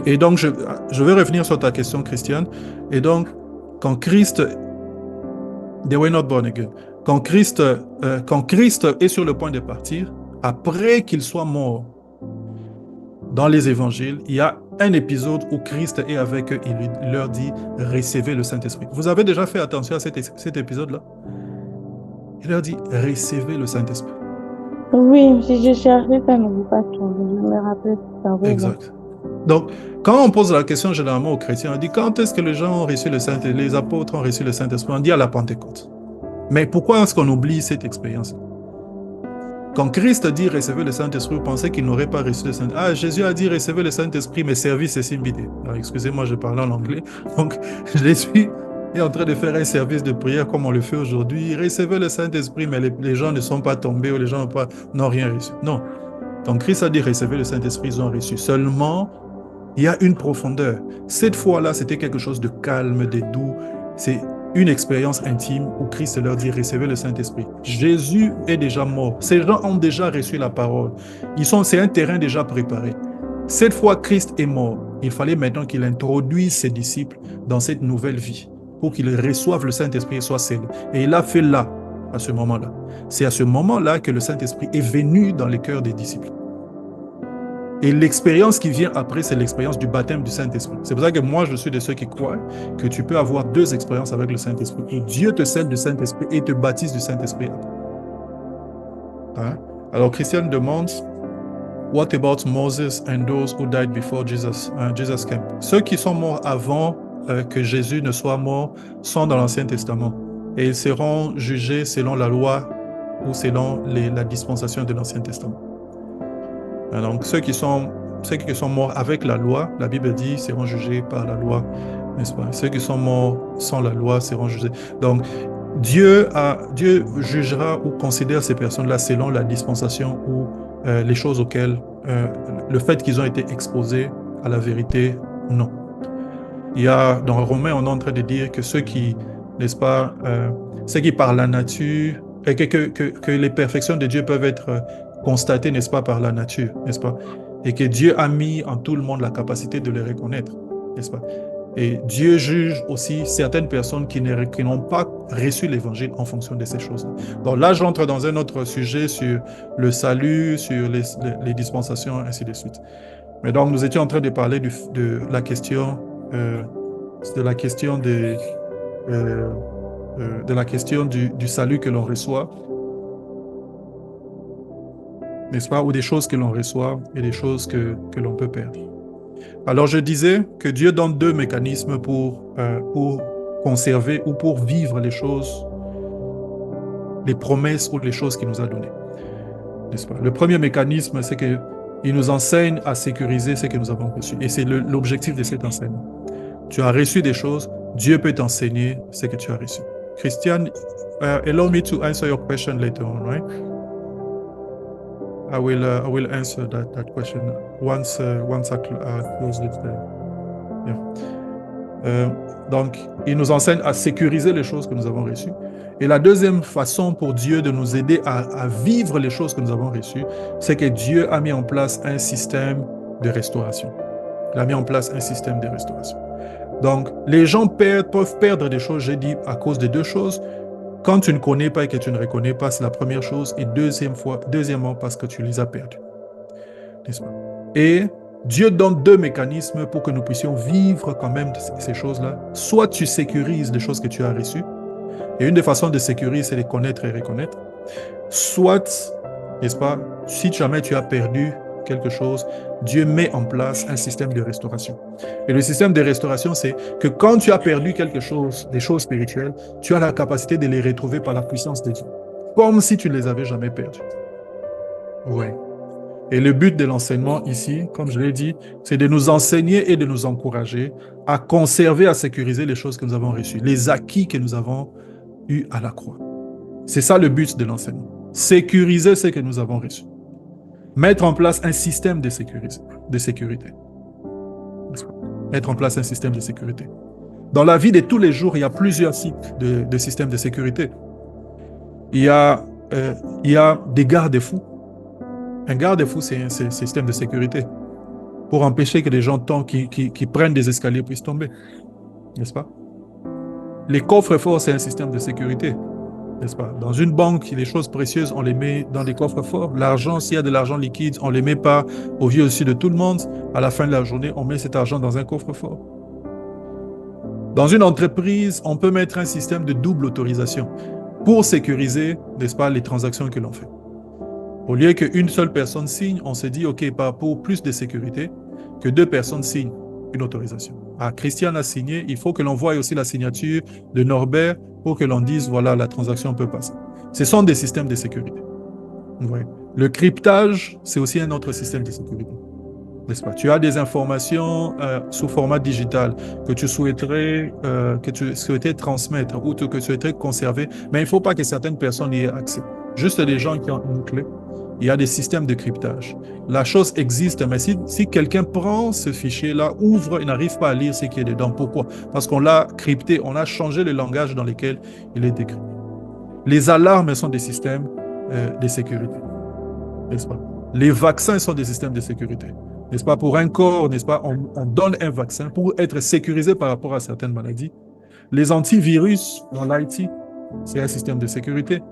Et donc, je vais revenir sur ta question, Christiane. Et donc, quand Christ, they were not born again. Quand Christ est sur le point de partir, après qu'il soit mort, dans les évangiles, il y a un épisode où Christ est avec eux, il leur dit « Recevez le Saint-Esprit ». Vous avez déjà fait attention à cet épisode-là? Il leur dit « Recevez le Saint-Esprit ». Oui, si je cherchais, ça ne veut pas trouver. Je me rappelle ça. Oui, Exact. Donc, quand on pose la question généralement aux chrétiens, on dit quand est-ce que les gens ont reçu le Saint-Esprit, les apôtres ont reçu le Saint-Esprit? On dit à la Pentecôte. Mais pourquoi est-ce qu'on oublie cette expérience? Quand Christ dit recevez le Saint-Esprit, vous pensez qu'il n'aurait pas reçu le Saint-Esprit? Ah, Jésus a dit recevez le Saint-Esprit, mais service est invité. Excusez-moi, je parle en anglais. Donc, Jésus est en train de faire un service de prière comme on le fait aujourd'hui. Recevez le Saint-Esprit, mais les gens ne sont pas tombés ou les gens n'ont rien reçu. Non. Donc, Christ a dit recevez le Saint-Esprit, ils ont reçu. Seulement, il y a une profondeur. Cette fois-là, c'était quelque chose de calme, de doux. C'est une expérience intime où Christ leur dit recevez le Saint-Esprit. Jésus est déjà mort. Ces gens ont déjà reçu la parole. C'est un terrain déjà préparé. Cette fois, Christ est mort. Il fallait maintenant qu'il introduise ses disciples dans cette nouvelle vie pour qu'ils reçoivent le Saint-Esprit et soient scellés. Et il l'a fait là, à ce moment-là. C'est à ce moment-là que le Saint-Esprit est venu dans les cœurs des disciples. Et l'expérience qui vient après, c'est l'expérience du baptême du Saint-Esprit. C'est pour ça que moi, je suis de ceux qui croient que tu peux avoir deux expériences avec le Saint-Esprit. Et Dieu te scelle du Saint-Esprit et te baptise du Saint-Esprit. Hein? Alors, Christiane demande, what about Moses and those who died before Jesus came? Ceux qui sont morts avant que Jésus ne soit mort sont dans l'Ancien Testament. Et ils seront jugés selon la loi ou selon la dispensation de l'Ancien Testament. Donc, ceux qui sont morts avec la loi, la Bible dit, seront jugés par la loi, n'est-ce pas? Ceux qui sont morts sans la loi seront jugés. Donc, Dieu jugera ou considère ces personnes-là selon la dispensation ou les choses auxquelles, le fait qu'ils ont été exposés à la vérité, non. Il y a, dans Romains, on est en train de dire que ceux qui, n'est-ce pas, ceux qui par la nature, et que les perfections de Dieu peuvent être constatées, n'est-ce pas, par la nature, n'est-ce pas? Et que Dieu a mis en tout le monde la capacité de les reconnaître, n'est-ce pas? Et Dieu juge aussi certaines personnes qui n'ont pas reçu l'évangile en fonction de ces choses-là. Donc là, j'entre dans un autre sujet sur le salut, sur les dispensations, ainsi de suite. Mais donc, nous étions en train de parler de la question du salut que l'on reçoit, n'est-ce pas, ou des choses que l'on reçoit et des choses que l'on peut perdre. Alors, je disais que Dieu donne deux mécanismes pour conserver ou pour vivre les choses, les promesses ou les choses qu'il nous a données, n'est-ce pas? Le premier mécanisme, c'est qu'il nous enseigne à sécuriser ce que nous avons reçu. Et c'est l'objectif de cet enseignement. Tu as reçu des choses, Dieu peut t'enseigner ce que tu as reçu. Christiane, allow me to answer your question later on, right? I will answer that question once I close this. Donc, il nous enseigne à sécuriser les choses que nous avons reçues. Et la deuxième façon pour Dieu de nous aider à vivre les choses que nous avons reçues, c'est que Dieu a mis en place un système de restauration. Il a mis en place un système de restauration. Donc, les gens peuvent perdre des choses, j'ai dit, à cause de deux choses. Quand tu ne connais pas et que tu ne reconnais pas, c'est la première chose. Et deuxièmement, parce que tu les as perdus. N'est-ce pas? Et Dieu donne deux mécanismes pour que nous puissions vivre quand même ces choses-là. Soit tu sécurises les choses que tu as reçues, et une des façons de sécuriser, c'est de connaître et reconnaître. Soit, n'est-ce pas, si jamais tu as perdu quelque chose, Dieu met en place un système de restauration. Et le système de restauration, c'est que quand tu as perdu quelque chose, des choses spirituelles, tu as la capacité de les retrouver par la puissance de Dieu, comme si tu ne les avais jamais perdues. Oui. Et le but de l'enseignement ici, comme je l'ai dit, c'est de nous enseigner et de nous encourager à conserver, à sécuriser les choses que nous avons reçues, les acquis que nous avons eus à la croix. C'est ça le but de l'enseignement. Sécuriser ce que nous avons reçu. Mettre en place un système de sécurité. Mettre en place un système de sécurité. Dans la vie de tous les jours, il y a plusieurs types de systèmes de sécurité. Il y a des garde-fous. Un garde-fou, c'est un système de sécurité pour empêcher que les gens qui prennent des escaliers puissent tomber. N'est-ce pas? Les coffres-forts, c'est un système de sécurité. N'est-ce pas? Dans une banque, les choses précieuses, on les met dans des coffres-forts. L'argent, s'il y a de l'argent liquide, on ne les met pas au vu aussi de tout le monde. À la fin de la journée, on met cet argent dans un coffre-fort. Dans une entreprise, on peut mettre un système de double autorisation pour sécuriser, n'est-ce pas, les transactions que l'on fait. Au lieu qu'une seule personne signe, on se dit, OK, pour plus de sécurité, que deux personnes signent une autorisation. Ah, Christian a signé, il faut que l'on voie aussi la signature de Norbert pour que l'on dise, voilà, la transaction peut passer. Ce sont des systèmes de sécurité. Ouais. Le cryptage, c'est aussi un autre système de sécurité. N'est-ce pas? Tu as des informations sous format digital que tu souhaiterais transmettre ou que tu souhaiterais conserver, mais il ne faut pas que certaines personnes y aient accès. Juste les gens qui ont une clé. Il y a des systèmes de cryptage. La chose existe, mais si quelqu'un prend ce fichier-là, ouvre et n'arrive pas à lire ce qui est dedans, pourquoi? Parce qu'on l'a crypté, on a changé le langage dans lequel il est écrit. Les alarmes sont des systèmes de sécurité, n'est-ce pas? Les vaccins sont des systèmes de sécurité, n'est-ce pas? Pour un corps, n'est-ce pas, on donne un vaccin pour être sécurisé par rapport à certaines maladies. Les antivirus dans l'IT, c'est un système de sécurité.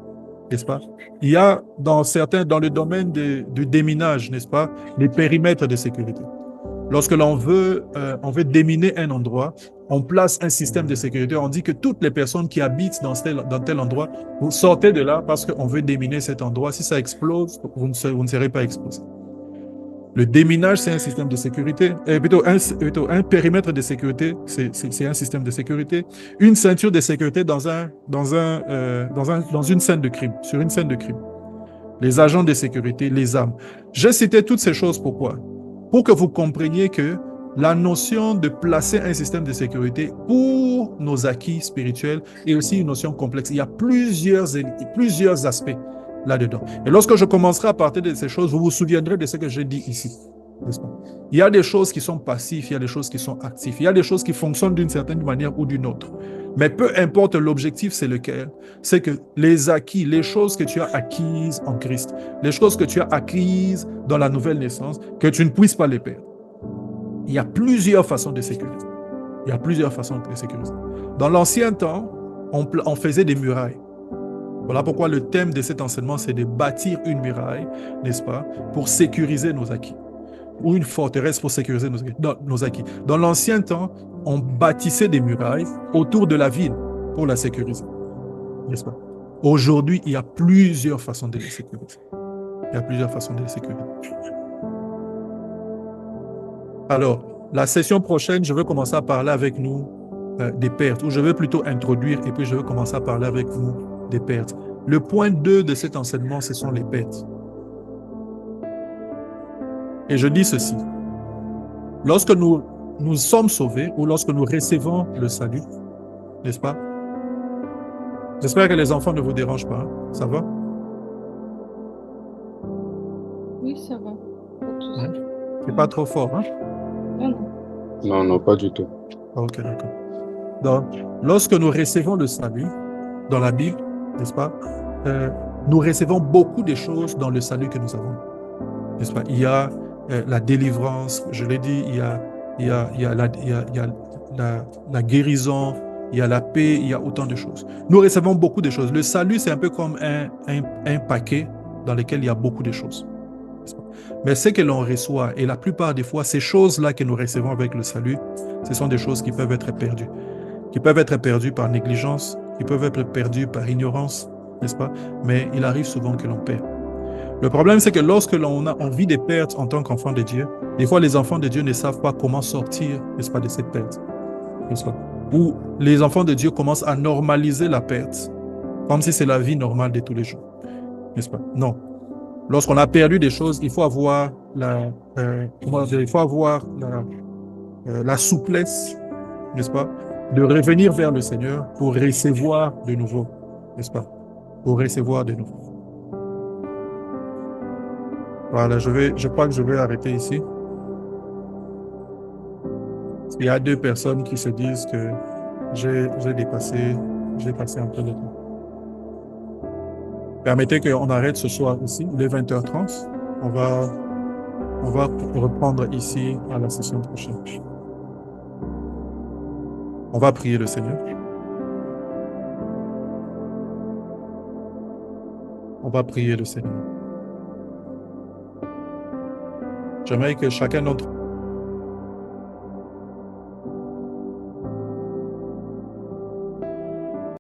N'est-ce pas? Il y a dans le domaine du déminage, n'est-ce pas, les périmètres de sécurité. Lorsque on veut déminer un endroit, on place un système de sécurité. On dit que toutes les personnes qui habitent dans tel endroit, vous sortez de là parce qu'on veut déminer cet endroit. Si ça explose, vous ne serez pas exposé. Le déminage, c'est un système de sécurité. Plutôt un périmètre de sécurité, c'est un système de sécurité. Une ceinture de sécurité dans une scène de crime, sur une scène de crime. Les agents de sécurité, les armes. J'ai cité toutes ces choses, pourquoi? Pour que vous compreniez que la notion de placer un système de sécurité pour nos acquis spirituels est aussi une notion complexe. Il y a plusieurs aspects là-dedans. Et lorsque je commencerai à partir de ces choses, vous vous souviendrez de ce que j'ai dit ici, n'est-ce pas? Il y a des choses qui sont passives, il y a des choses qui sont actives, il y a des choses qui fonctionnent d'une certaine manière ou d'une autre. Mais peu importe l'objectif, c'est lequel, c'est que les acquis, les choses que tu as acquises en Christ, les choses que tu as acquises dans la nouvelle naissance, que tu ne puisses pas les perdre. Il y a plusieurs façons de sécuriser. Il y a plusieurs façons de sécuriser. Dans l'ancien temps, on faisait des murailles. Voilà pourquoi le thème de cet enseignement, c'est de bâtir une muraille, n'est-ce pas, pour sécuriser nos acquis. Ou une forteresse pour sécuriser nos acquis. Dans l'ancien temps, on bâtissait des murailles autour de la ville pour la sécuriser, n'est-ce pas? Aujourd'hui, il y a plusieurs façons de les sécuriser. Il y a plusieurs façons de les sécuriser. Alors, la session prochaine, je vais commencer à parler avec nous des pertes, ou je vais plutôt introduire et puis je vais commencer à parler avec vous des pertes. Le point 2 de cet enseignement, ce sont les pertes. Et je dis ceci. Lorsque nous sommes sauvés ou lorsque nous recevons le salut, n'est-ce pas? J'espère que les enfants ne vous dérangent pas. Hein? Ça va? Oui, ça va. Pas de souci. Ouais. C'est pas trop fort, hein? Non, non. Non, non, pas du tout. Ok, d'accord. Donc, lorsque nous recevons le salut dans la Bible, n'est-ce pas, euh, nous recevons beaucoup de choses dans le salut que nous avons, n'est-ce pas? Il y a la délivrance, je l'ai dit, il y a la guérison, il y a la paix, il y a autant de choses. Nous recevons beaucoup de choses. Le salut, c'est un peu comme un paquet dans lequel il y a beaucoup de choses. N'est-ce pas? Mais ce que l'on reçoit, et la plupart des fois, ces choses-là que nous recevons avec le salut, ce sont des choses qui peuvent être perdues. Qui peuvent être perdues par négligence, qui peuvent être perdues par ignorance, n'est-ce pas? Mais il arrive souvent que l'on perd. Le problème, c'est que lorsque on vit des pertes en tant qu'enfant de Dieu, des fois, les enfants de Dieu ne savent pas comment sortir, n'est-ce pas, de cette perte, n'est-ce pas? Ou les enfants de Dieu commencent à normaliser la perte, comme si c'est la vie normale de tous les jours, n'est-ce pas? Non. Lorsqu'on a perdu des choses, il faut avoir il faut avoir la souplesse, n'est-ce pas, de revenir vers le Seigneur pour recevoir de nouveau, n'est-ce pas? Pour recevoir de nouveau. Voilà, je crois que je vais arrêter ici. Il y a deux personnes qui se disent que j'ai passé un peu de temps. Permettez qu'on arrête ce soir ici, il est 20h30. On va reprendre ici à la session prochaine. On va prier le Seigneur. On va prier le Seigneur. J'aimerais que chacun d'entre